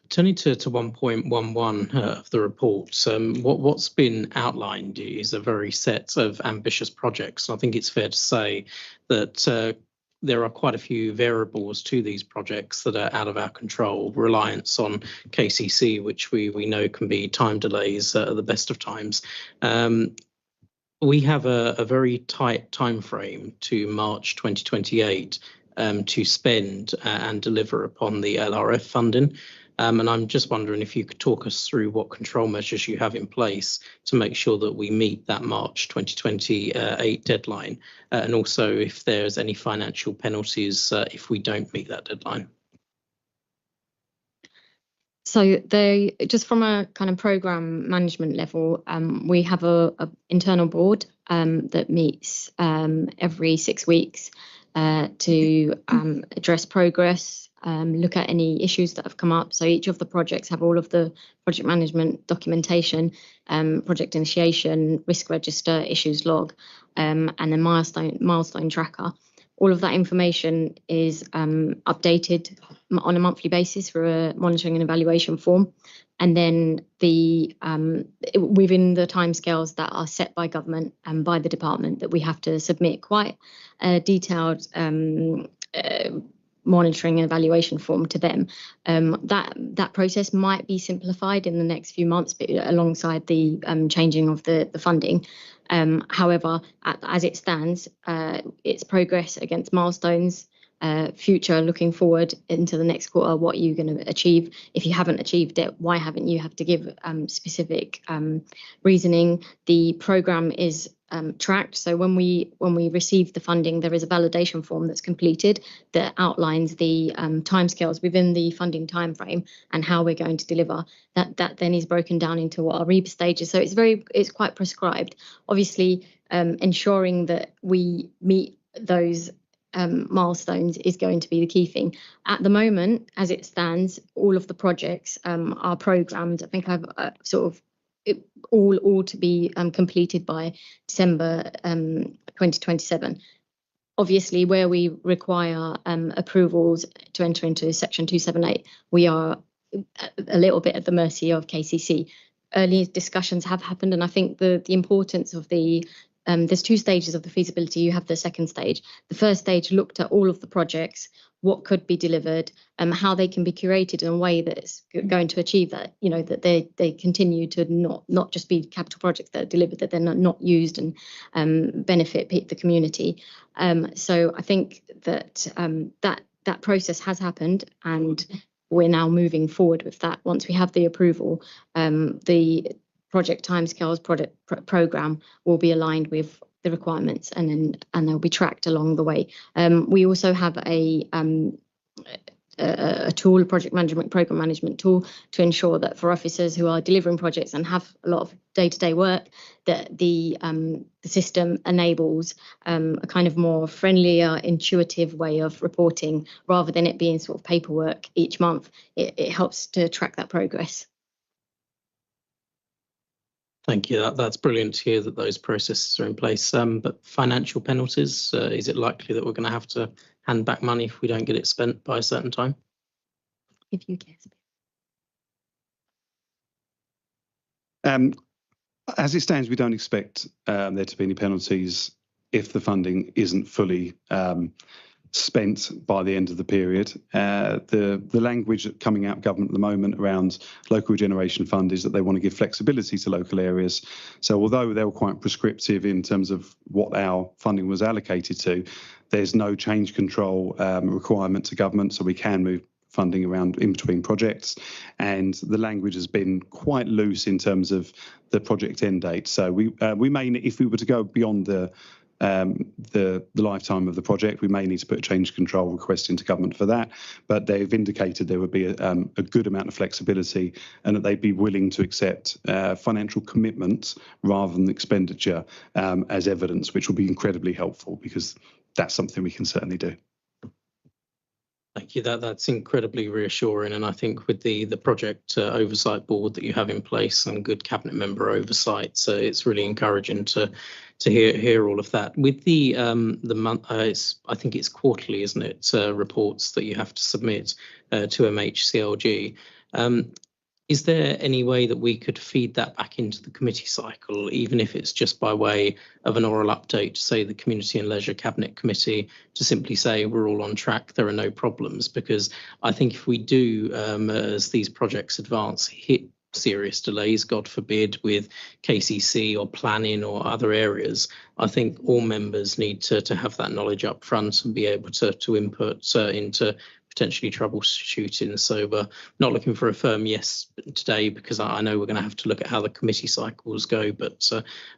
Speaker 1: Turning to 1.11 of the report, what's been outlined is a very set of ambitious projects. And I think it's fair to say that there are quite a few variables to these projects that are out of our control. Reliance on KCC, which we know can be time delays at the best of times. We have a very tight time frame to March 2028 to spend and deliver upon the LRF funding. And I'm just wondering if you could talk us through what control measures you have in place to make sure that we meet that March 2028 deadline, and also if there's any financial penalties if we don't meet that deadline.
Speaker 11: So just from a kind of program management level, we have a internal board that meets every 6 weeks to address progress, look at any issues that have come up. So each of the projects have all of the project management documentation, project initiation, risk register, issues log, and then milestone tracker. All of that information is updated on a monthly basis through a monitoring and evaluation form. And then within the timescales that are set by government and by the department, that we have to submit quite a detailed monitoring and evaluation form to them. That process might be simplified in the next few months, but alongside the changing of the funding. However, as it stands, it's progress against milestones, future looking forward into the next quarter, what are you going to achieve? If you haven't achieved it, why haven't you? Have to give specific reasoning. The programme is tracked. So when we receive the funding, there is a validation form that's completed that outlines the timescales within the funding timeframe and how we're going to deliver. That then is broken down into what our REBA stages. So it's quite prescribed. Obviously, ensuring that we meet those milestones is going to be the key thing. At the moment, as it stands, all of the projects are programmed. I think I've all to be completed by December 2027. Obviously, where we require approvals to enter into Section 278, we are a little bit at the mercy of KCC. Early discussions have happened, and I think the importance of there's 2 stages of the feasibility. You have the second stage. The first stage looked at all of the projects, what could be delivered, how they can be curated in a way that's going to achieve that, that they continue to not just be capital projects that are delivered, that they're not used and benefit the community. So I think that that process has happened, and we're now moving forward with that. Once we have the approval, the project timescales, project program will be aligned with the requirements, and they'll be tracked along the way. We also have a tool, a project management, program management tool, to ensure that for officers who are delivering projects and have a lot of day-to-day work, that the system enables a kind of more friendlier, intuitive way of reporting, rather than it being sort of paperwork each month. It helps to track that progress.
Speaker 1: Thank you. That's brilliant to hear that those processes are in place. But financial penalties, is it likely that we're going to have to hand back money if we don't get it spent by a certain time?
Speaker 11: If you guess.
Speaker 6: As it stands, we don't expect there to be any penalties if the funding isn't fully spent by the end of the period. The language coming out of government at the moment around local regeneration fund is that they want to give flexibility to local areas. So although they were quite prescriptive in terms of what our funding was allocated to, there's no change control requirement to government, so we can move funding around in between projects, and the language has been quite loose in terms of the project end date. So we may, if we were to go beyond the lifetime of the project, we may need to put a change control request into government for that, but they've indicated there would be a good amount of flexibility, and that they'd be willing to accept financial commitments rather than expenditure as evidence, which will be incredibly helpful, because that's something we can certainly do.
Speaker 1: Thank you. That's incredibly reassuring, and I think with the project oversight board that you have in place and good cabinet member oversight, so it's really encouraging to hear all of that. With the month, I think it's quarterly, isn't it? Reports that you have to submit to MHCLG. Is there any way that we could feed that back into the committee cycle, even if it's just by way of an oral update to, say, the Community and Leisure Cabinet Committee, to simply say we're all on track, there are no problems? Because I think if we do, as these projects advance, hit serious delays, God forbid, with KCC or planning or other areas, I think all members need to have that knowledge up front and be able to input into potentially troubleshooting. So we're not looking for a firm yes today, because I know we're going to have to look at how the committee cycles go, but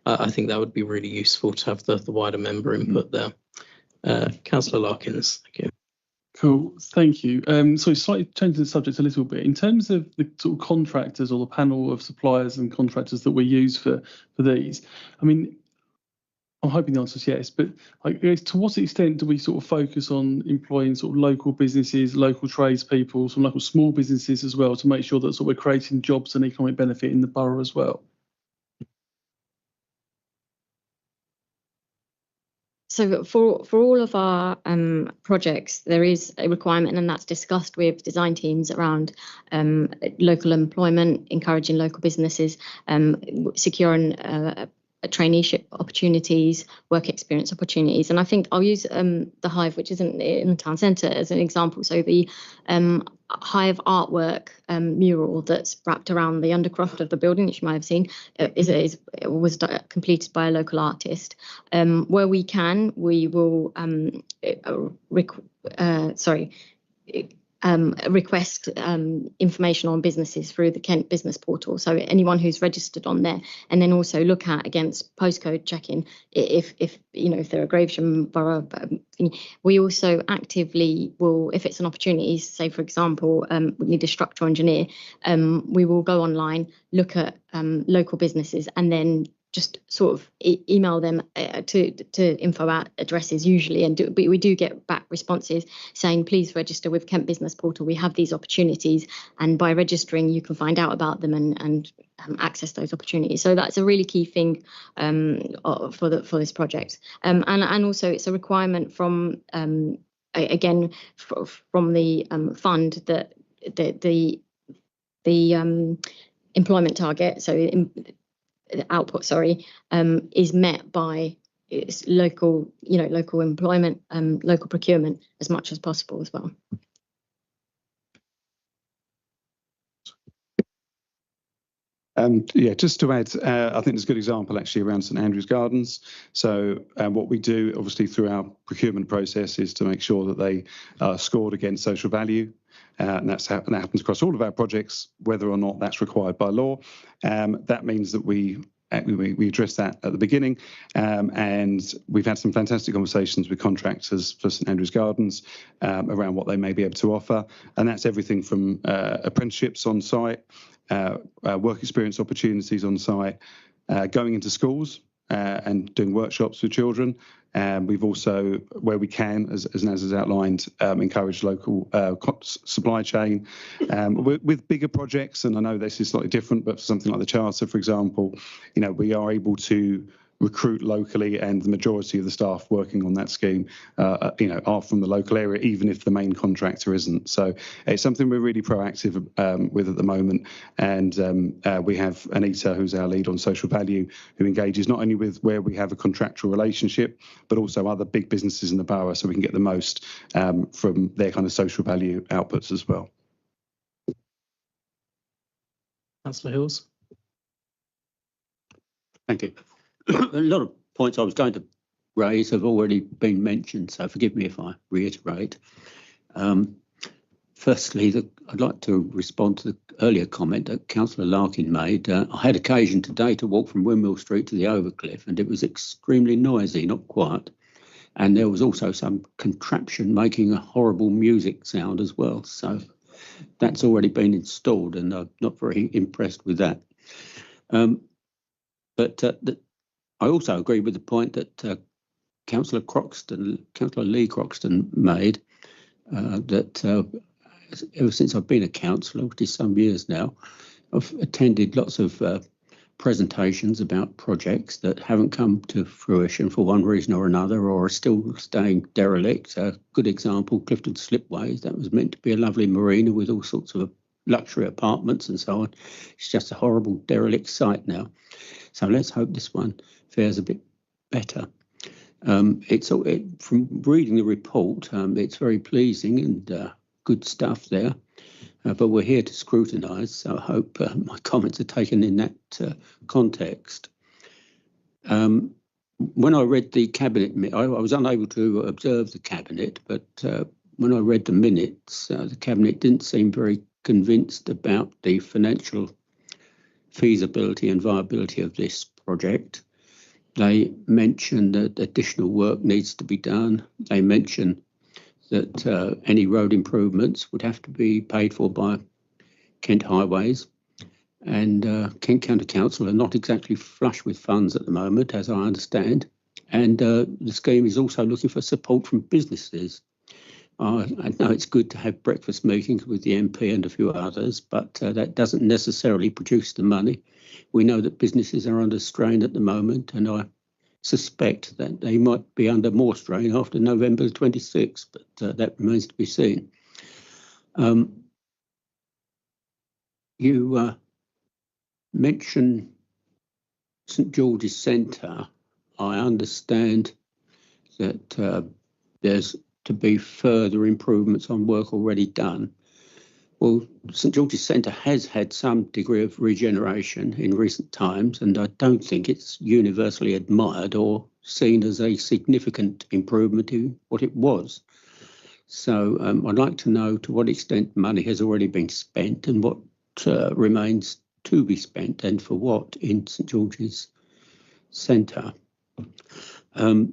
Speaker 1: I think that would be really useful to have the wider member input there. Councillor Larkins, thank you.
Speaker 8: Cool, thank you. So slightly changing the subject a little bit, in terms of the sort of contractors or the panel of suppliers and contractors that we use for these, I mean, I'm hoping the answer is yes, but I guess to what extent do we sort of focus on employing sort of local businesses, local tradespeople, some local small businesses as well, to make sure that sort of we're creating jobs and economic benefit in the borough as well?
Speaker 11: So for all of our projects, there is a requirement, and that's discussed with design teams around local employment, encouraging local businesses, securing traineeship opportunities, work experience opportunities. And I think I'll use the Hive, which isn't in the town centre, as an example. So the Hive artwork mural that's wrapped around the undercroft of the building, which you might have seen, was completed by a local artist. Where we can, we will request information on businesses through the Kent Business Portal. So anyone who's registered on there, and then also look at against postcode checking if they're a Gravesham Borough. We also actively will, if it's an opportunity, say for example, we need a structural engineer, we will go online, look at local businesses, and then just sort of email them to info at addresses usually, but we do get back responses saying, please register with Kent Business Portal. We have these opportunities, and by registering you can find out about them and access those opportunities. So that's a really key thing for this project. And also it's a requirement from again from the fund that the employment target, so the output, is met by local employment, local procurement as much as possible as well.
Speaker 6: Just to add, I think there's a good example actually around St Andrew's Gardens. So what we do obviously through our procurement process is to make sure that they are scored against social value. And that happens across all of our projects, whether or not that's required by law. That means that we address that at the beginning, and we've had some fantastic conversations with contractors for St Andrew's Gardens around what they may be able to offer, and that's everything from apprenticeships on site, work experience opportunities on site, going into schools and doing workshops with children. We've also, where we can, as Naz has outlined, encouraged local supply chain with bigger projects. And I know this is slightly different, but for something like the Charter, for example, we are able to recruit locally, and the majority of the staff working on that scheme, are from the local area, even if the main contractor isn't. So it's something we're really proactive with at the moment. And we have Anita, who's our lead on social value, who engages not only with where we have a contractual relationship, but also other big businesses in the borough, so we can get the most from their kind of social value outputs as well.
Speaker 1: Councillor Hills.
Speaker 4: Thank you. A lot of points I was going to raise have already been mentioned, so forgive me if I reiterate. Firstly, I'd like to respond to the earlier comment that Councillor Larkin made. I had occasion today to walk from Windmill Street to the Overcliff, and it was extremely noisy, not quiet. And there was also some contraption making a horrible music sound as well. So that's already been installed, and I'm not very impressed with that. I also agree with the point that Councillor Lee Croxton made, that ever since I've been a councillor, which is some years now, I've attended lots of presentations about projects that haven't come to fruition for one reason or another, or are still staying derelict. A good example, Clifton Slipways, that was meant to be a lovely marina with all sorts of luxury apartments and so on. It's just a horrible derelict site now. So let's hope this one fares a bit better. From reading the report, it's very pleasing and good stuff there. but we're here to scrutinise, so I hope my comments are taken in that context. When I read the cabinet, I was unable to observe the cabinet, but when I read the minutes, the cabinet didn't seem very convinced about the financial feasibility and viability of this project. They mentioned that additional work needs to be done. They mentioned that any road improvements would have to be paid for by Kent Highways. And Kent County Council are not exactly flush with funds at the moment, as I understand. And the scheme is also looking for support from businesses. I know it's good to have breakfast meetings with the MP and a few others, but that doesn't necessarily produce the money. We know that businesses are under strain at the moment, and I suspect that they might be under more strain after November 26th, but that remains to be seen. You mention St George's Centre. I understand that there's to be further improvements on work already done. Well, St George's Centre has had some degree of regeneration in recent times, and I don't think it's universally admired or seen as a significant improvement in what it was. So I'd like to know to what extent money has already been spent and what remains to be spent, and for what in St George's Centre. What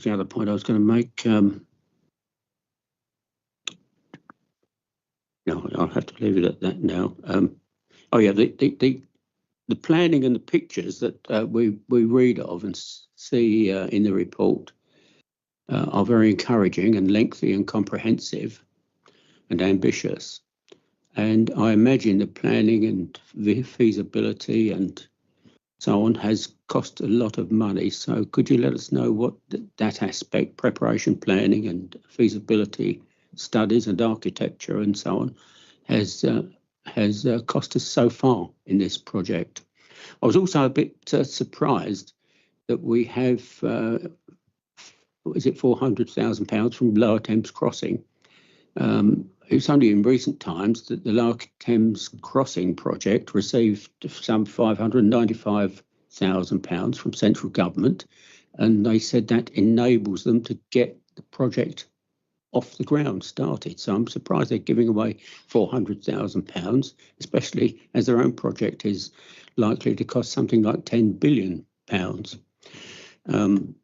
Speaker 4: was the other point I was going to make? No, I'll have to leave it at that now. Oh yeah, the planning and the pictures that we read of and see in the report are very encouraging and lengthy and comprehensive and ambitious. And I imagine the planning and the feasibility and so on has cost a lot of money. So could you let us know what that aspect, preparation, planning and feasibility studies and architecture and so on, has cost us so far in this project? I was also a bit surprised that we have, is it £400,000 from Lower Thames Crossing? It's only in recent times that the Lower Thames Crossing project received some £595,000 from central government, and they said that enables them to get the project off the ground started. So I'm surprised they're giving away £400,000, especially as their own project is likely to cost something like £10 billion.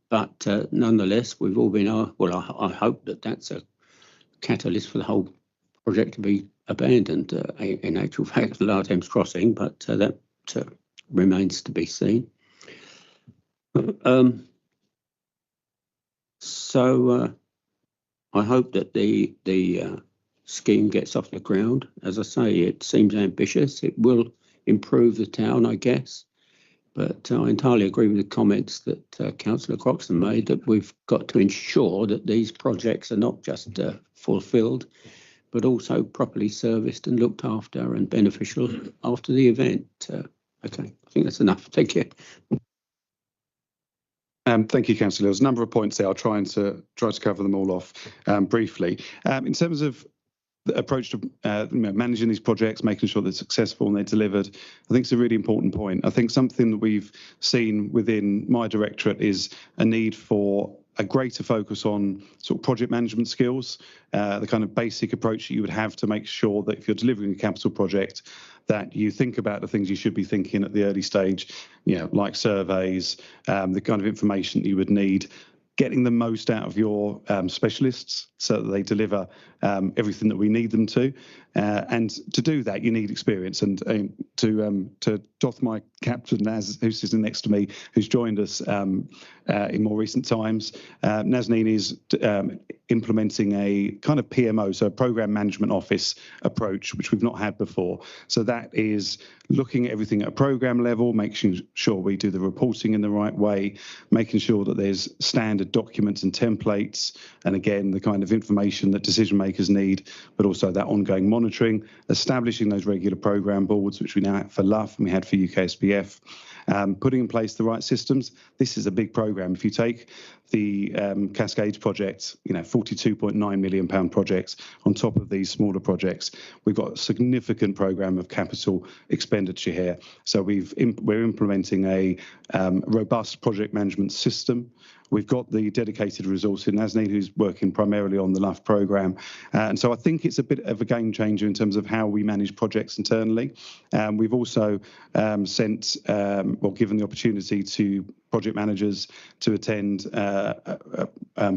Speaker 4: But nonetheless, we've all been, I hope that that's a catalyst for the whole project to be abandoned in actual fact, the Lower Thames Crossing, but that remains to be seen. So I hope that the scheme gets off the ground. As I say, it seems ambitious. It will improve the town, I guess. But I entirely agree with the comments that Councillor Croxton made, that we've got to ensure that these projects are not just fulfilled, but also properly serviced and looked after and beneficial after the event. Okay, I think that's enough. Thank you.
Speaker 6: Thank you, Councillor. There's a number of points there. I'll try to cover them all off briefly. In terms of the approach to managing these projects, making sure they're successful and they're delivered, I think it's a really important point. I think something that we've seen within my directorate is a need for a greater focus on sort of project management skills, the kind of basic approach that you would have to make sure that if you're delivering a capital project, that you think about the things you should be thinking at the early stage, like surveys, the kind of information that you would need, getting the most out of your specialists so that they deliver everything that we need them to. And to do that, you need experience. And to doff my cap to Naz, who's sitting next to me, who's joined us in more recent times, Nazneen is implementing a kind of PMO, so a program management office approach, which we've not had before. So that is looking at everything at a program level, making sure we do the reporting in the right way, making sure that there's standard documents and templates, and again, the kind of information that decision makers need, but also that ongoing monitoring, establishing those regular program boards, which we now have for LUF and we had for UKSPF, Putting in place the right systems. This is a big programme. If you take the Cascades project, £42.9 million projects on top of these smaller projects, we've got a significant programme of capital expenditure here. So we're implementing a robust project management system. We've got the dedicated resource in Nazneen, who's working primarily on the LUF programme. And so I think it's a bit of a game changer in terms of how we manage projects internally. We've also given the opportunity to project managers to attend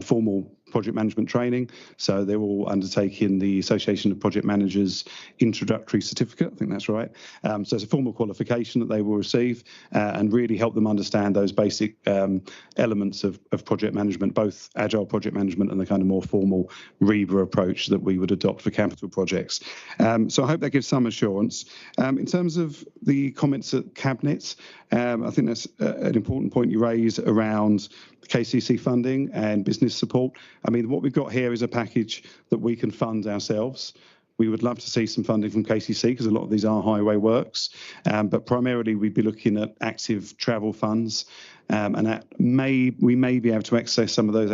Speaker 6: formal project management training. So they're all undertaking the Association of Project Managers introductory certificate. I think that's right. So it's a formal qualification that they will receive and really help them understand those basic elements of project management, both agile project management and the kind of more formal REBA approach that we would adopt for capital projects. So I hope that gives some assurance. In terms of the comments at Cabinet, I think that's an important point you raise around KCC funding and business support. I mean, what we've got here is a package that we can fund ourselves. We would love to see some funding from KCC because a lot of these are highway works, but primarily we'd be looking at active travel funds, and we may be able to access some of those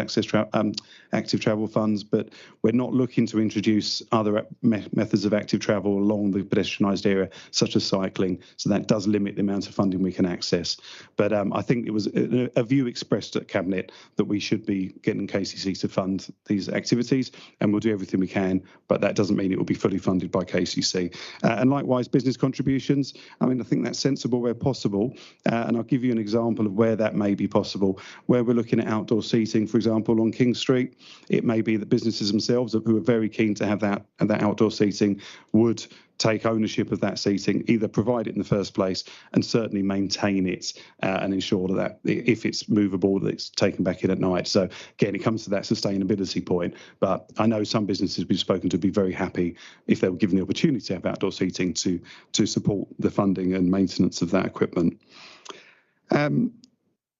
Speaker 6: active travel funds, but we're not looking to introduce other methods of active travel along the pedestrianised area, such as cycling. So that does limit the amount of funding we can access. But I think it was a view expressed at Cabinet that we should be getting KCC to fund these activities, and we'll do everything we can, but that doesn't mean it will be fully funded by KCC. And likewise, business contributions. I mean, I think that's sensible where possible, and I'll give you an example of where that may be possible. Where we're looking at outdoor seating, for example, on King Street, it may be that businesses themselves who are very keen to have that outdoor seating would take ownership of that seating, either provide it in the first place and certainly maintain it and ensure that if it's movable, that it's taken back in at night. So again, it comes to that sustainability point. But I know some businesses we've spoken to be very happy if they were given the opportunity to have outdoor seating to support the funding and maintenance of that equipment.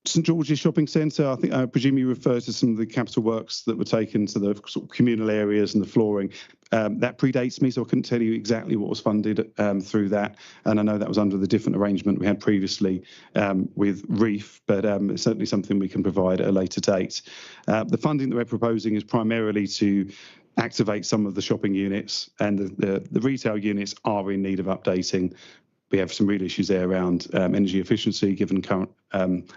Speaker 6: St George's Shopping Centre, I presume you refer to some of the capital works that were taken to the sort of communal areas and the flooring. That predates me, so I couldn't tell you exactly what was funded through that. And I know that was under the different arrangement we had previously with REEF, but it's certainly something we can provide at a later date. The funding that we're proposing is primarily to activate some of the shopping units, and the retail units are in need of updating. We have some real issues there around energy efficiency, given current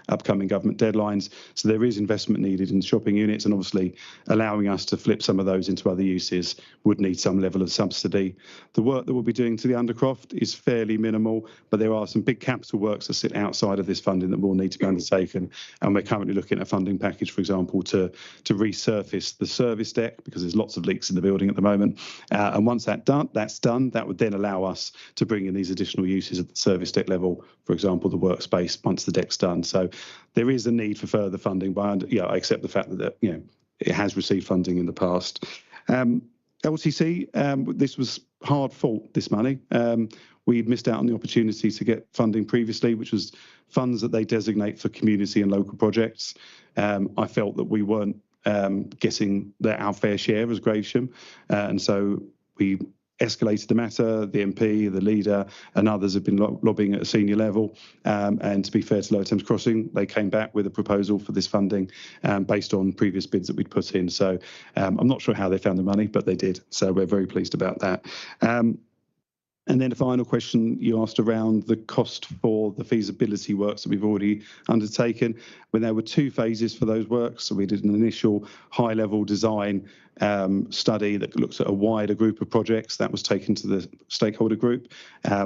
Speaker 6: upcoming government deadlines. So there is investment needed in shopping units, and obviously allowing us to flip some of those into other uses would need some level of subsidy. The work that we'll be doing to the Undercroft is fairly minimal, but there are some big capital works that sit outside of this funding that will need to be undertaken. And we're currently looking at a funding package, for example, to resurface the service deck, because there's lots of leaks in the building at the moment. And once that's done, that would then allow us to bring in these additional uses at the service deck level, for example, the workspace, once the deck's done. So there is a need for further funding, but I accept the fact that it has received funding in the past. LTC, this was hard fought, this money. We'd missed out on the opportunity to get funding previously, which was funds that they designate for community and local projects. I felt that we weren't getting our fair share as Gravesham, and so we escalated the matter. The MP, the leader, and others have been lobbying at a senior level. And to be fair to Lower Thames Crossing, they came back with a proposal for this funding based on previous bids that we'd put in. So I'm not sure how they found the money, but they did. So we're very pleased about that. And then the final question you asked around the cost for the feasibility works that we've already undertaken. When there were two phases for those works, so we did an initial high-level design study that looks at a wider group of projects. That was taken to the stakeholder group.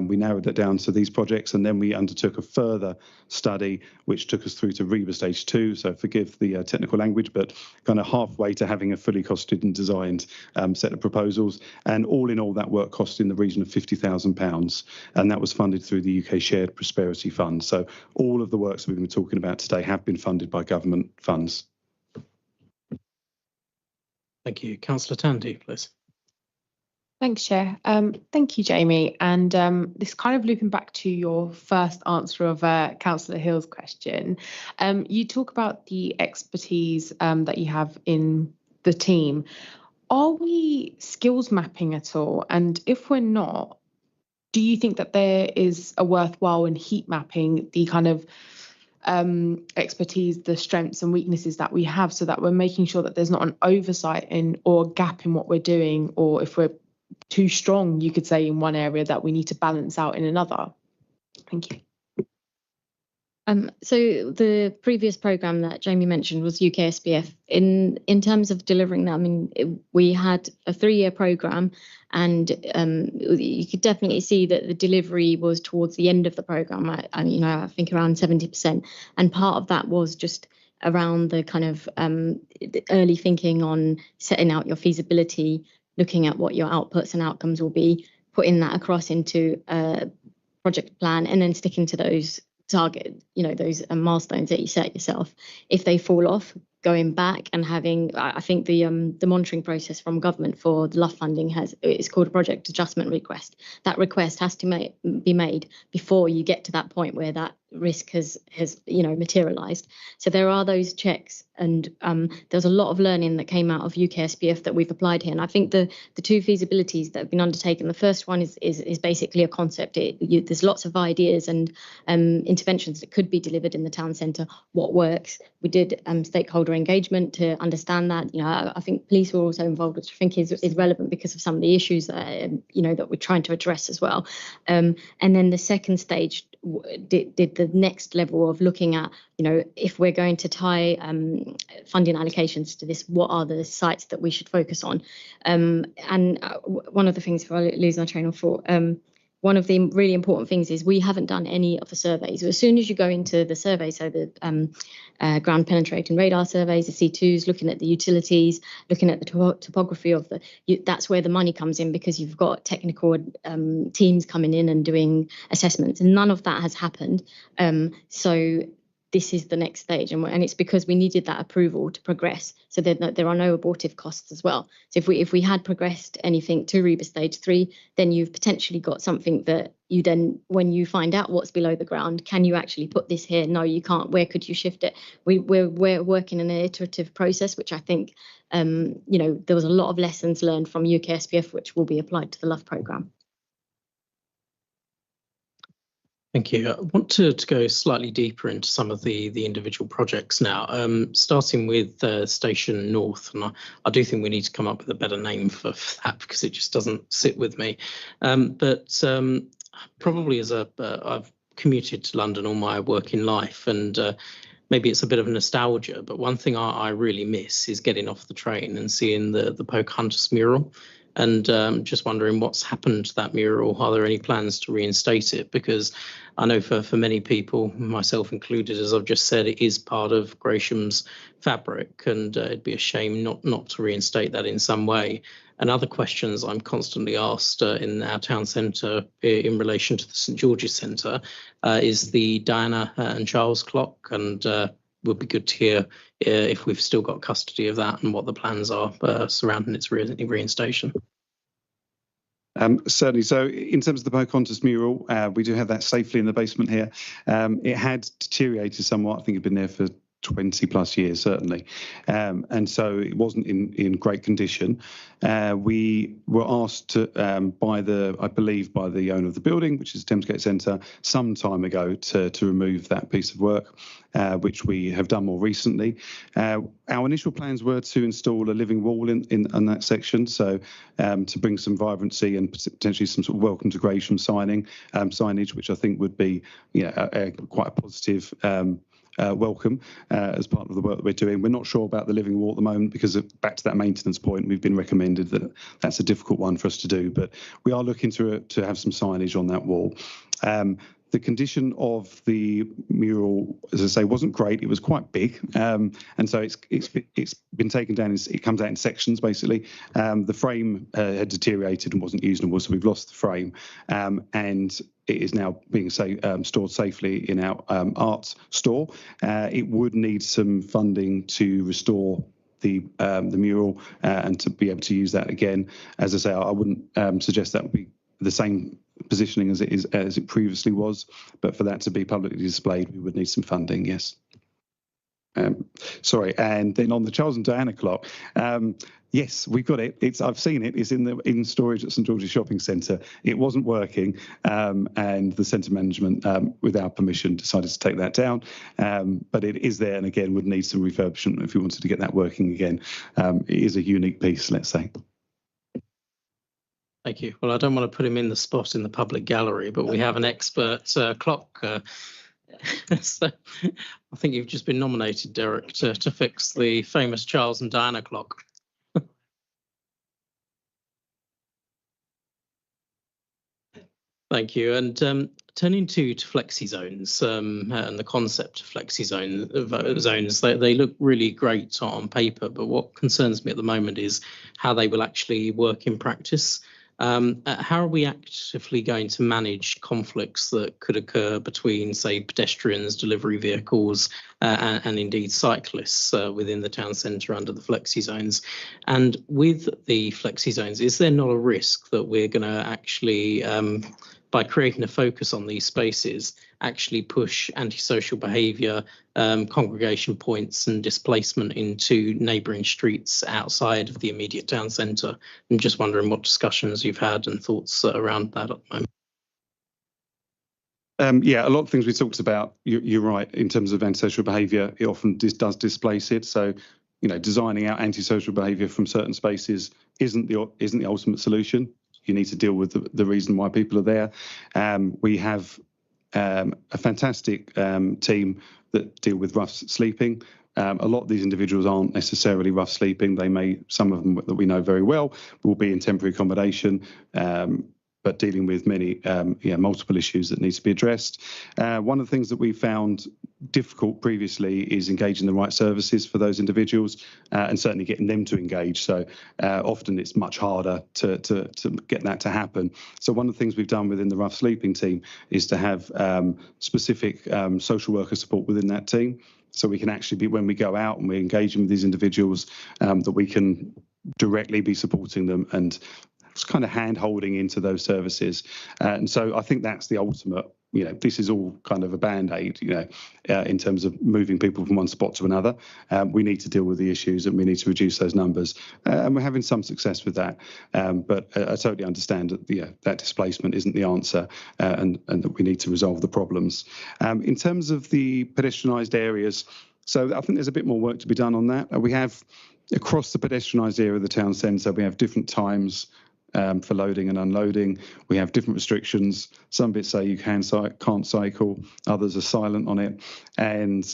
Speaker 6: We narrowed that down to these projects, and then we undertook a further study which took us through to REBA stage 2. So forgive the technical language, but kind of halfway to having a fully costed and designed set of proposals. And all in all, that work cost in the region of £50,000, and that was funded through the UK Shared Prosperity Fund. So all of the works that we've been talking about today have been funded by government funds.
Speaker 1: Thank you. Councillor Tandy, please.
Speaker 13: Thanks, Chair. Thank you, Jamie. And this kind of looping back to your first answer of Councillor Hill's question. You talk about the expertise that you have in the team. Are we skills mapping at all? And if we're not, do you think that there is a worthwhile in heat mapping the kind of expertise, the strengths and weaknesses that we have, so that we're making sure that there's not an oversight or a gap in what we're doing, or if we're too strong, you could say, in one area, that we need to balance out in another? Thank you.
Speaker 11: So the previous programme that Jamie mentioned was UK SPF. In terms of delivering that, I mean, we had a 3-year programme, and you could definitely see that the delivery was towards the end of the programme. I think around 70%, and part of that was just around the kind of the early thinking on setting out your feasibility, looking at what your outputs and outcomes will be, putting that across into a project plan, and then sticking to those target, those milestones that you set yourself. If they fall off, going back and having, I think the monitoring process from government for the LUF funding it's called a project adjustment request. That request has to be made before you get to that point where that risk has materialized. So there are those checks, and there's a lot of learning that came out of UK SPF that we've applied here. And I think the 2 feasibilities that have been undertaken, the first one is basically a concept. There's lots of ideas and interventions that could be delivered in the town centre. What works? We did stakeholder engagement to understand that. I think police were also involved, which I think is relevant because of some of the issues that that we're trying to address as well. And then the second stage did the next level of looking at, if we're going to tie funding allocations to this, what are the sites that we should focus on? And one of the things, if I lose my train of thought, one of the really important things is we haven't done any of the surveys. As soon as you go into the survey, so the ground penetrating radar surveys, the C2s, looking at the utilities, looking at the topography of that's where the money comes in, because you've got technical teams coming in and doing assessments, and none of that has happened. So this is the next stage, and it's because we needed that approval to progress, so there are no abortive costs as well. So if we had progressed anything to REBA stage 3, then you've potentially got something that you then, when you find out what's below the ground, can you actually put this here? No, you can't. Where could you shift it? We're working in an iterative process, which I think there was a lot of lessons learned from UK SPF, which will be applied to the LUF programme.
Speaker 1: Thank you. I want to go slightly deeper into some of the individual projects now, starting with Station North. And I do think we need to come up with a better name for that, because it just doesn't sit with me. But probably I've commuted to London all my working life, and maybe it's a bit of nostalgia, but one thing I really miss is getting off the train and seeing the Pocahontas mural. And just wondering what's happened to that mural. Are there any plans to reinstate it? Because I know for many people, myself included, as I've just said, it is part of Graysham's fabric, and it'd be a shame not to reinstate that in some way. And other questions I'm constantly asked in our town centre in relation to the St George's Centre is the Diana and Charles clock, and would be good to hear if we've still got custody of that and what the plans are surrounding its reinstation.
Speaker 6: Certainly. So in terms of the Pocahontas mural, we do have that safely in the basement here. It had deteriorated somewhat. I think it'd been there for 20 plus years, certainly. And so it wasn't in great condition. We were asked to, by the owner of the building, which is Thamesgate Centre, some time ago to remove that piece of work, which we have done more recently. Our initial plans were to install a living wall in that section, so to bring some vibrancy and potentially some sort of welcome to Gravesham signage, which I think would be quite a positive welcome as part of the work that we're doing. We're not sure about the living wall at the moment, because back to that maintenance point, we've been recommended that that's a difficult one for us to do, but we are looking to have some signage on that wall. The condition of the mural, as I say, wasn't great. It was quite big, and so it's been taken down. It comes out in sections, basically. The frame had deteriorated and wasn't usable, so we've lost the frame, and it is now being stored safely in our arts store. It would need some funding to restore the mural and to be able to use that again. As I say, I wouldn't suggest that would be the same positioning as it previously was, but for that to be publicly displayed, we would need some funding. Yes. And then on the Charles and Diana clock, Yes, we've got it. I've seen it. It's in storage at St George's Shopping Centre. It wasn't working, and the centre management, with our permission, decided to take that down. But it is there, and again, would need some refurbishment if we wanted to get that working again. It is a unique piece, let's say.
Speaker 1: Thank you. Well, I don't want to put him in the spot in the public gallery, but we have an expert clock. So I think you've just been nominated, Derek, to fix the famous Charles and Diana clock. Thank you. And turning to flexi zones and the concept of flexi zones, they look really great on paper, but what concerns me at the moment is how they will actually work in practice. How are we actively going to manage conflicts that could occur between, say, pedestrians, delivery vehicles, and indeed cyclists within the town centre under the flexi zones? And with the flexi zones, is there not a risk that we're going to actually, by creating a focus on these spaces, actually push antisocial behaviour, congregation points and displacement into neighbouring streets outside of the immediate town centre? I'm just wondering what discussions you've had and thoughts around that at the moment.
Speaker 6: Yeah, a lot of things we talked about, you're right, in terms of antisocial behaviour, it often does displace it. So, designing out antisocial behaviour from certain spaces isn't the ultimate solution. You need to deal with the reason why people are there. We have a fantastic team that deal with rough sleeping. A lot of these individuals aren't necessarily rough sleeping. Some of them that we know very well will be in temporary accommodation, but dealing with many multiple issues that need to be addressed. One of the things that we found difficult previously is engaging the right services for those individuals, and certainly getting them to engage. So often it's much harder to get that to happen. So one of the things we've done within the rough sleeping team is to have specific social worker support within that team. So we can actually be, when we go out and we're engaging with these individuals, that we can directly be supporting them and kind of hand-holding into those services. And so I think that's the ultimate, this is all kind of a band-aid, in terms of moving people from one spot to another. We need to deal with the issues and we need to reduce those numbers. And we're having some success with that. But I totally understand that, that displacement isn't the answer, and that we need to resolve the problems. In terms of the pedestrianised areas, so I think there's a bit more work to be done on that. We have, across the pedestrianised area of the town centre, we have different times for loading and unloading. We have different restrictions. Some bits say you can't cycle, others are silent on it, and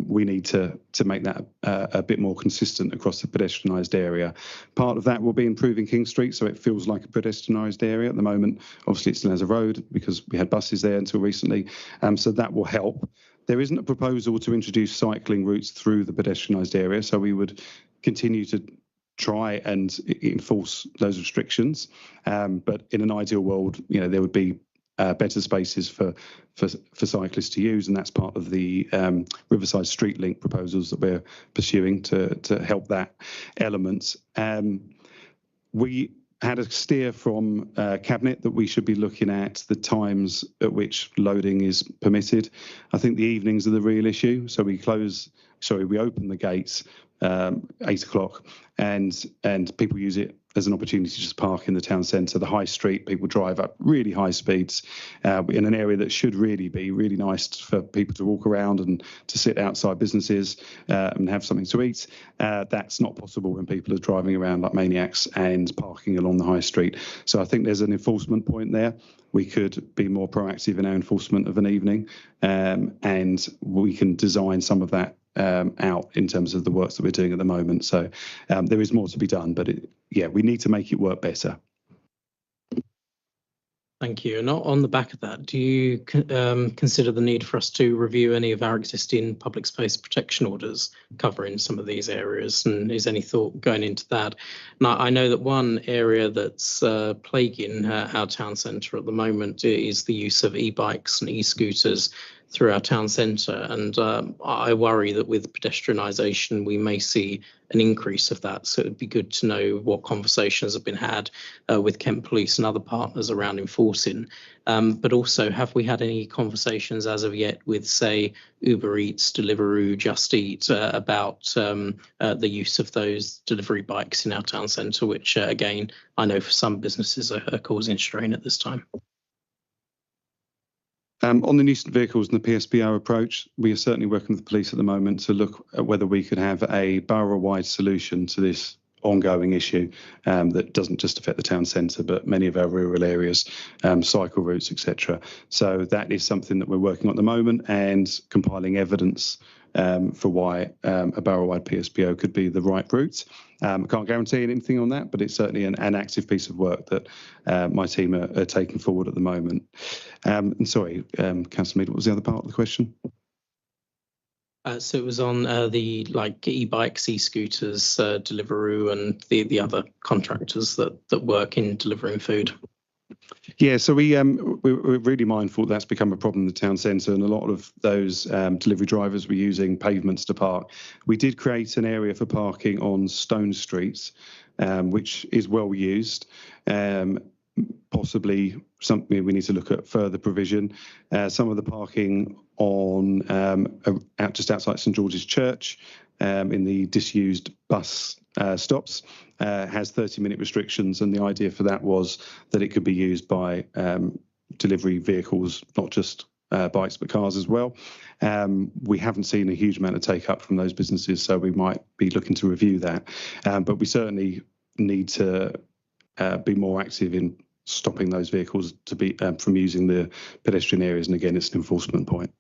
Speaker 6: we need to make that a bit more consistent across the pedestrianised area. Part of that will be improving King Street so it feels like a pedestrianised area. At the moment, obviously it still has a road because we had buses there until recently, so that will help. There isn't a proposal to introduce cycling routes through the pedestrianised area, so we would continue to try and enforce those restrictions. But in an ideal world, there would be better spaces for cyclists to use, and that's part of the Riverside Street Link proposals that we're pursuing to help that element. We had a steer from Cabinet that we should be looking at the times at which loading is permitted. I think the evenings are the real issue. So we open the gates 8 o'clock, and people use it as an opportunity to just park in the town centre. The high street, people drive up really high speeds in an area that should really be really nice for people to walk around and to sit outside businesses and have something to eat. That's not possible when people are driving around like maniacs and parking along the high street. So I think there's an enforcement point there. We could be more proactive in our enforcement of an evening, and we can design some of that out in terms of the works that we're doing at the moment. So there is more to be done, but we need to make it work better.
Speaker 1: Thank you. And on the back of that, do you consider the need for us to review any of our existing public space protection orders covering some of these areas? And is any thought going into that? Now, I know that one area that's plaguing our town centre at the moment is the use of e-bikes and e-scooters through our town centre, and I worry that with pedestrianisation we may see an increase of that. So it'd be good to know what conversations have been had with Kent Police and other partners around enforcing. But also, have we had any conversations as of yet with, say, Uber Eats, Deliveroo, Just Eat about the use of those delivery bikes in our town centre, which again, I know for some businesses are causing strain at this time.
Speaker 6: On the nuisance vehicles and the PSPO approach, we are certainly working with the police at the moment to look at whether we could have a borough-wide solution to this ongoing issue that doesn't just affect the town centre, but many of our rural areas, cycle routes, etc. So that is something that we're working on at the moment and compiling evidence for why a borough-wide PSPO could be the right route. I can't guarantee anything on that, but it's certainly an active piece of work that my team are taking forward at the moment. And sorry, Councillor Mead, what was the other part of the question?
Speaker 1: So it was on the e-bikes, e-scooters, Deliveroo, and the other contractors that work in delivering food.
Speaker 6: Yeah, so we're really mindful that's become a problem in the town centre, and a lot of those delivery drivers were using pavements to park. We did create an area for parking on stone streets, which is well used. Possibly something we need to look at further provision. Some of the parking on just outside St George's Church in the disused bus stops has 30-minute restrictions, and the idea for that was that it could be used by delivery vehicles, not just bikes but cars as well. We haven't seen a huge amount of take up from those businesses, so we might be looking to review that. But we certainly need to be more active in stopping those vehicles to be from using the pedestrian areas, and again, it's an enforcement point.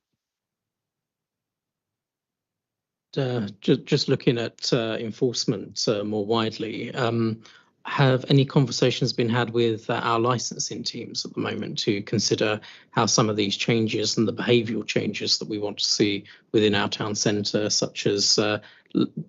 Speaker 1: Just looking at enforcement more widely, have any conversations been had with our licensing teams at the moment to consider how some of these changes and the behavioural changes that we want to see within our town centre, such as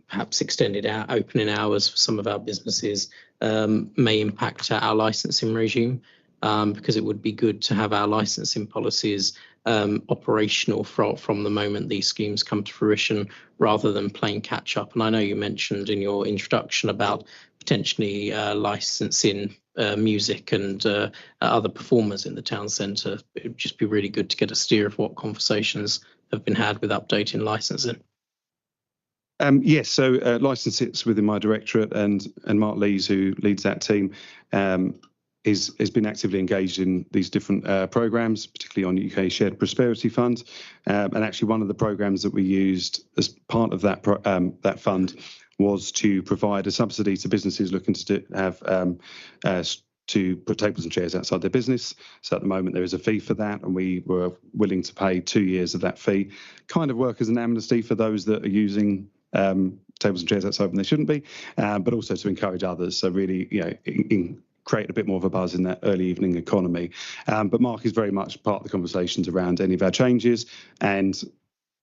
Speaker 1: perhaps extended opening hours for some of our businesses, may impact our licensing regime? Because it would be good to have our licensing policies operational from the moment these schemes come to fruition, rather than playing catch up. And I know you mentioned in your introduction about potentially licensing music and other performers in the town centre. It would just be really good to get a steer of what conversations have been had with updating licensing.
Speaker 6: Yes, so licence sits within my directorate, and Mark Lees, who leads that team, has been actively engaged in these different programmes, particularly on UK Shared Prosperity Fund. And actually, one of the programmes that we used as part of that fund was to provide a subsidy to businesses looking to have to put tables and chairs outside their business. So at the moment there is a fee for that, and we were willing to pay 2 years of that fee, kind of work as an amnesty for those that are using tables and chairs outside when they shouldn't be, but also to encourage others. So really, create a bit more of a buzz in that early evening economy. But Mark is very much part of the conversations around any of our changes, and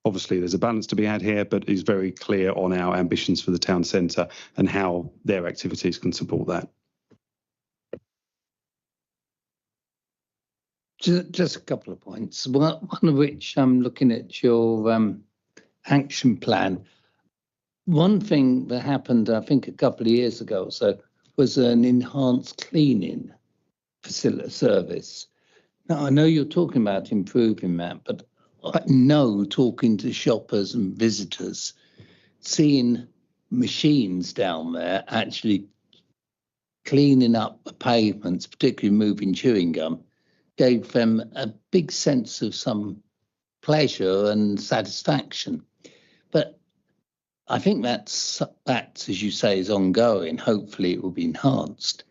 Speaker 6: obviously there's a balance to be had here, but he's very clear on our ambitions for the town centre and how their activities can support that.
Speaker 7: Just a couple of points. One of which I'm looking at your action plan. One thing that happened, I think, a couple of years ago or so, was an enhanced cleaning facility service. Now, I know you're talking about improving that, but I know, talking to shoppers and visitors, seeing machines down there actually cleaning up the pavements, particularly moving chewing gum, gave them a big sense of some pleasure and satisfaction. But I think that's, as you say, is ongoing. Hopefully it will be enhanced.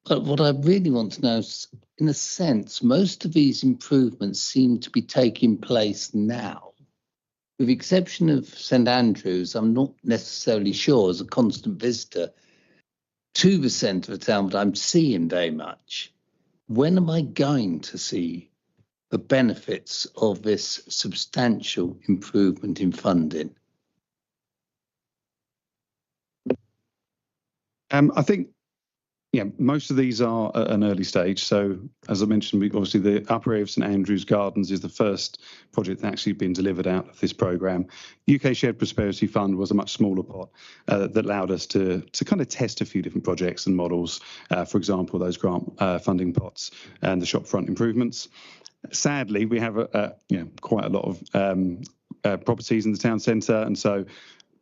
Speaker 7: But what I really want to know is, in a sense, most of these improvements seem to be taking place now. With the exception of St Andrews, I'm not necessarily sure, as a constant visitor to the centre of town, but I'm seeing very much. When am I going to see the benefits of this substantial improvement in funding?
Speaker 6: I think Yeah, most of these are at an early stage. So as I mentioned, obviously the upper area of St Andrews Gardens is the first project that's actually been delivered out of this programme. UK Shared Prosperity Fund was a much smaller pot that allowed us to kind of test a few different projects and models. For example, those grant funding pots and the shopfront improvements. Sadly, we have quite a lot of properties in the town centre, and so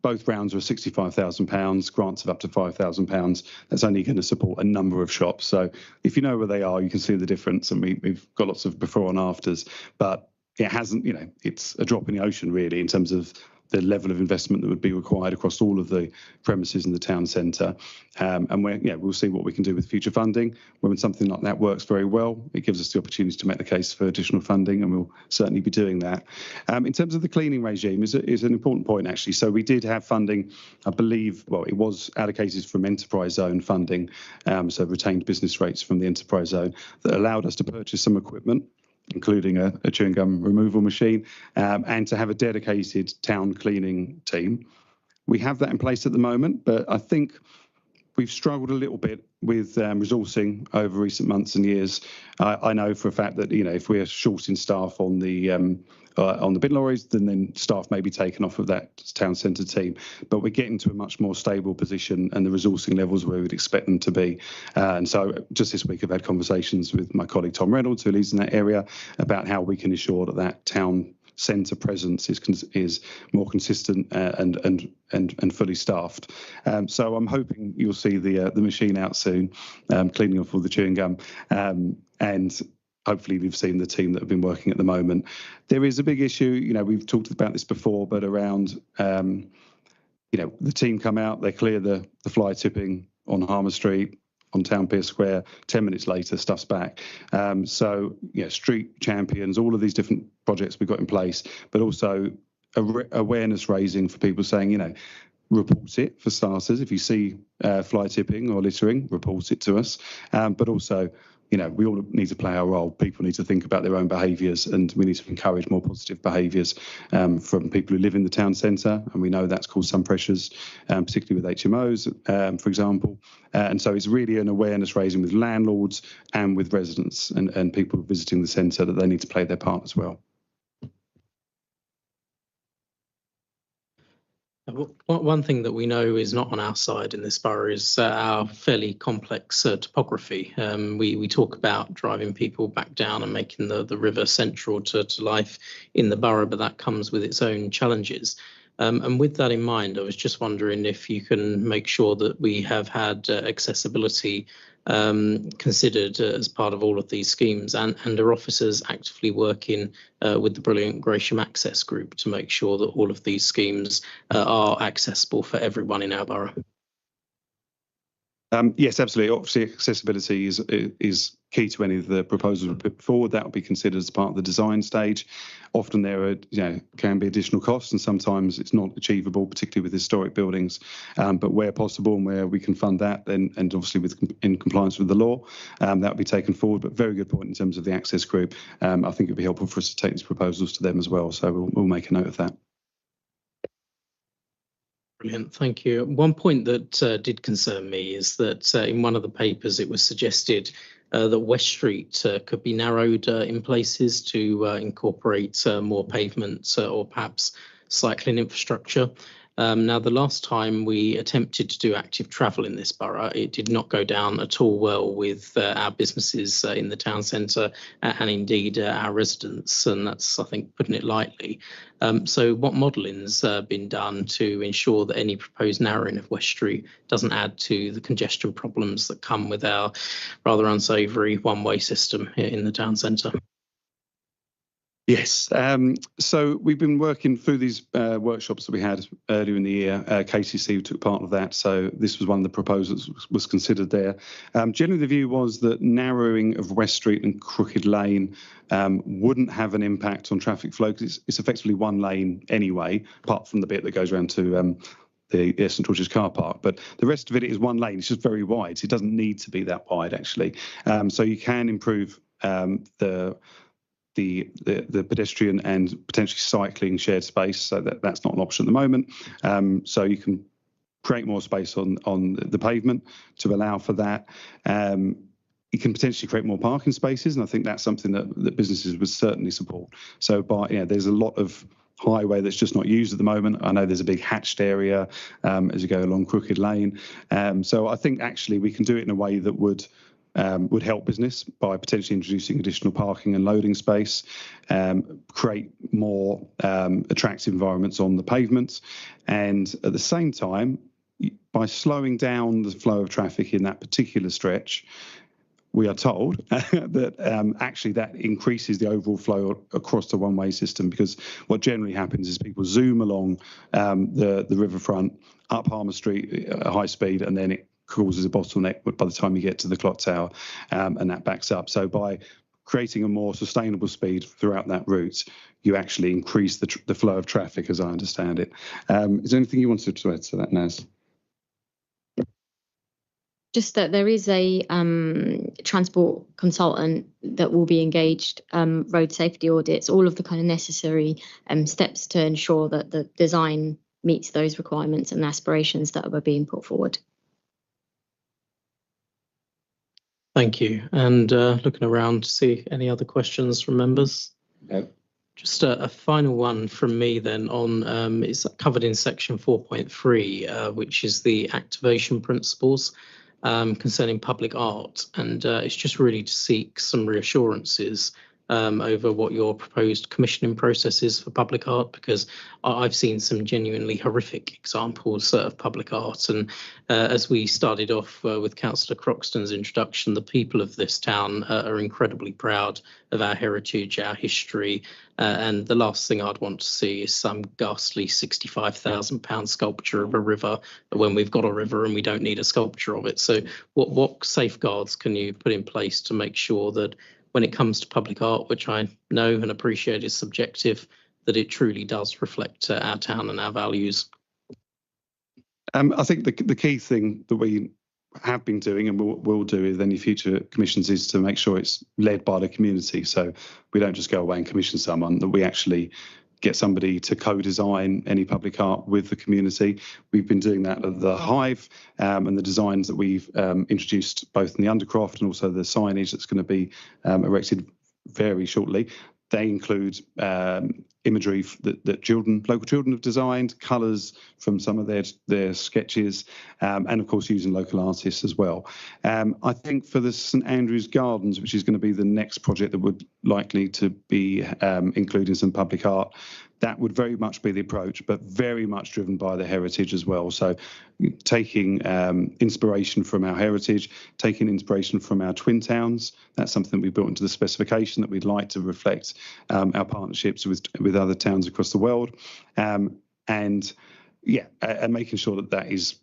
Speaker 6: both rounds are £65,000, grants of up to £5,000. That's only going to support a number of shops. So if you know where they are, you can see the difference. And we've got lots of before and afters, but it hasn't, it's a drop in the ocean really in terms of the level of investment that would be required across all of the premises in the town centre. And we'll see what we can do with future funding. When something like that works very well, it gives us the opportunity to make the case for additional funding, and we'll certainly be doing that. In terms of the cleaning regime is an important point, actually. So we did have funding, I believe, it was allocated from enterprise zone funding, so retained business rates from the enterprise zone that allowed us to purchase some equipment, including a chewing gum removal machine, and to have a dedicated town cleaning team. We have that in place at the moment, but I think we've struggled a little bit with resourcing over recent months and years. I know for a fact that if we're short in staff on the bin lorries, then staff may be taken off of that town centre team. But we're getting to a much more stable position, and the resourcing levels where we'd expect them to be. And so just this week, I've had conversations with my colleague Tom Reynolds, who leads in that area, about how we can ensure that town centre presence is more consistent and fully staffed. So I'm hoping you'll see the machine out soon, cleaning off all the chewing gum, and hopefully we've seen the team that have been working at the moment. There is a big issue, we've talked about this before, but around the team come out, they clear the fly tipping on Harmer Street, on Town Pier Square, 10 minutes later, stuff's back. So, street champions, all of these different projects we've got in place, but also awareness raising for people saying, report it for starters. If you see fly tipping or littering, report it to us. But also, we all need to play our role. People need to think about their own behaviours, and we need to encourage more positive behaviours from people who live in the town centre. And we know that's caused some pressures, particularly with HMOs, for example. And so it's really an awareness raising with landlords and with residents and people visiting the centre that they need to play their part as well.
Speaker 1: One thing that we know is not on our side in this borough is our fairly complex topography. We talk about driving people back down and making the river central to life in the borough, but that comes with its own challenges. And with that in mind, I was just wondering if you can make sure that we have had accessibility considered as part of all of these schemes, and are officers actively working with the brilliant Gravesham Access Group to make sure that all of these schemes are accessible for everyone in our borough?
Speaker 6: Yes, absolutely. Obviously, accessibility is key to any of the proposals we put forward. That will be considered as part of the design stage. Often there can be additional costs, and sometimes it's not achievable, particularly with historic buildings. But where possible and where we can fund that, and obviously in compliance with the law, that will be taken forward. But very good point in terms of the access group. I think it would be helpful for us to take these proposals to them as well. So we'll make a note of that.
Speaker 1: Brilliant, thank you. One point that did concern me is that in one of the papers it was suggested that West Street could be narrowed in places to incorporate more pavement or perhaps cycling infrastructure. Now, the last time we attempted to do active travel in this borough, it did not go down at all well with our businesses in the town centre and indeed our residents, and that's, I think, putting it lightly. So what modelling's been done to ensure that any proposed narrowing of West Street doesn't add to the congestion problems that come with our rather unsavoury one-way system here in the town centre?
Speaker 6: Yes. So we've been working through these workshops that we had earlier in the year. KCC took part of that. So this was one of the proposals was considered there. Generally, the view was that narrowing of West Street and Crooked Lane wouldn't have an impact on traffic flow, because it's effectively one lane anyway, apart from the bit that goes around to the St George's car park. But the rest of it is one lane. It's just very wide. So it doesn't need to be that wide, actually. So you can improve the pedestrian and potentially cycling shared space, so that's not an option at the moment. So you can create more space on the pavement to allow for that. You can potentially create more parking spaces, and I think that's something that businesses would certainly support. So there's a lot of highway that's just not used at the moment. I know there's a big hatched area as you go along Crooked Lane. So I think actually we can do it in a way that would help business by potentially introducing additional parking and loading space, create more attractive environments on the pavements, and at the same time, by slowing down the flow of traffic in that particular stretch, we are told that actually that increases the overall flow across the one-way system, because what generally happens is people zoom along the riverfront up Harmer Street at high speed, and then it causes a bottleneck by the time you get to the clock tower, and that backs up. So by creating a more sustainable speed throughout that route, you actually increase the flow of traffic, as I understand it. Is there anything you wanted to add to that, Naz?
Speaker 11: Just that there is a transport consultant that will be engaged, road safety audits, all of the kind of necessary steps to ensure that the design meets those requirements and aspirations that are being put forward.
Speaker 1: Thank you. And looking around to see any other questions from members.
Speaker 4: No.
Speaker 1: Just a final one from me then on, it's covered in section 4.3, which is the activation principles concerning public art. And it's just really to seek some reassurances over what your proposed commissioning process is for public art, because I've seen some genuinely horrific examples of public art. And as we started off with Councillor Croxton's introduction, the people of this town are incredibly proud of our heritage, our history, and the last thing I'd want to see is some ghastly £65,000 sculpture of a river when we've got a river and we don't need a sculpture of it. So what safeguards can you put in place to make sure that when it comes to public art, which I know and appreciate is subjective, that it truly does reflect our town and our values?
Speaker 6: I think the key thing that we have been doing and will do with any future commissions is to make sure it's led by the community. So we don't just go away and commission someone, that we actually get somebody to co-design any public art with the community. We've been doing that at the Hive, and the designs that we've introduced both in the Undercroft and also the signage that's going to be erected very shortly. They include imagery that local children have designed, colours from some of their sketches, and of course using local artists as well. I think for the St Andrews Gardens, which is going to be the next project that would likely to be including some public art, that would very much be the approach, but very much driven by the heritage as well. So taking inspiration from our heritage, taking inspiration from our twin towns, that's something we built into the specification that we'd like to reflect our partnerships with other towns across the world. And making sure that is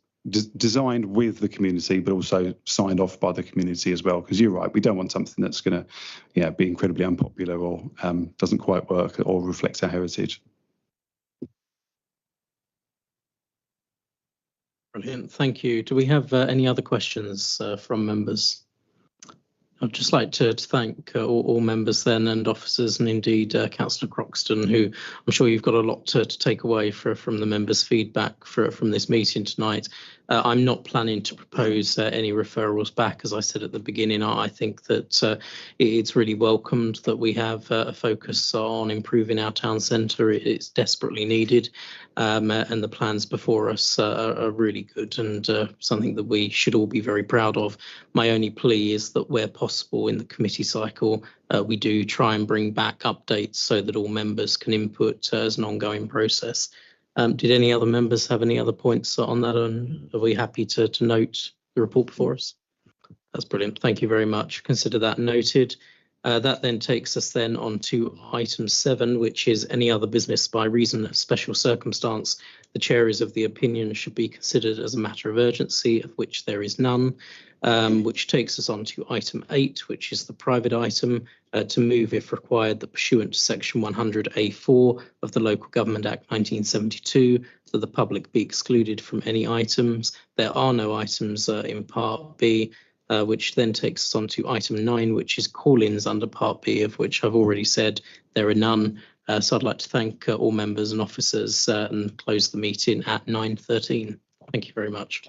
Speaker 6: designed with the community, but also signed off by the community as well. Because you're right, we don't want something that's going to be incredibly unpopular or doesn't quite work or reflect our heritage.
Speaker 1: Brilliant, thank you. Do we have any other questions from members? I'd just like to thank all members then and officers, and indeed Councillor Croxton, who I'm sure you've got a lot to take away from the members' feedback from this meeting tonight. I'm not planning to propose any referrals back. As I said at the beginning, I think that it's really welcomed that we have a focus on improving our town centre. It's desperately needed, and the plans before us are really good and something that we should all be very proud of. My only plea is that where possible in the committee cycle, we do try and bring back updates so that all members can input as an ongoing process. Did any other members have any other points on that, and are we happy to note the report before us? That's brilliant. Thank you very much. Consider that noted. That then takes us then on to item 7, which is any other business by reason of special circumstance. The chair is of the opinion should be considered as a matter of urgency, of which there is none, which takes us on to item 8, which is the private item, to move if required that pursuant to section 100A4 of the Local Government Act 1972, that the public be excluded from any items. There are no items in part B. Which then takes us on to item 9, which is call-ins under Part B, of which I've already said there are none. So I'd like to thank all members and officers and close the meeting at 9:13. Thank you very much.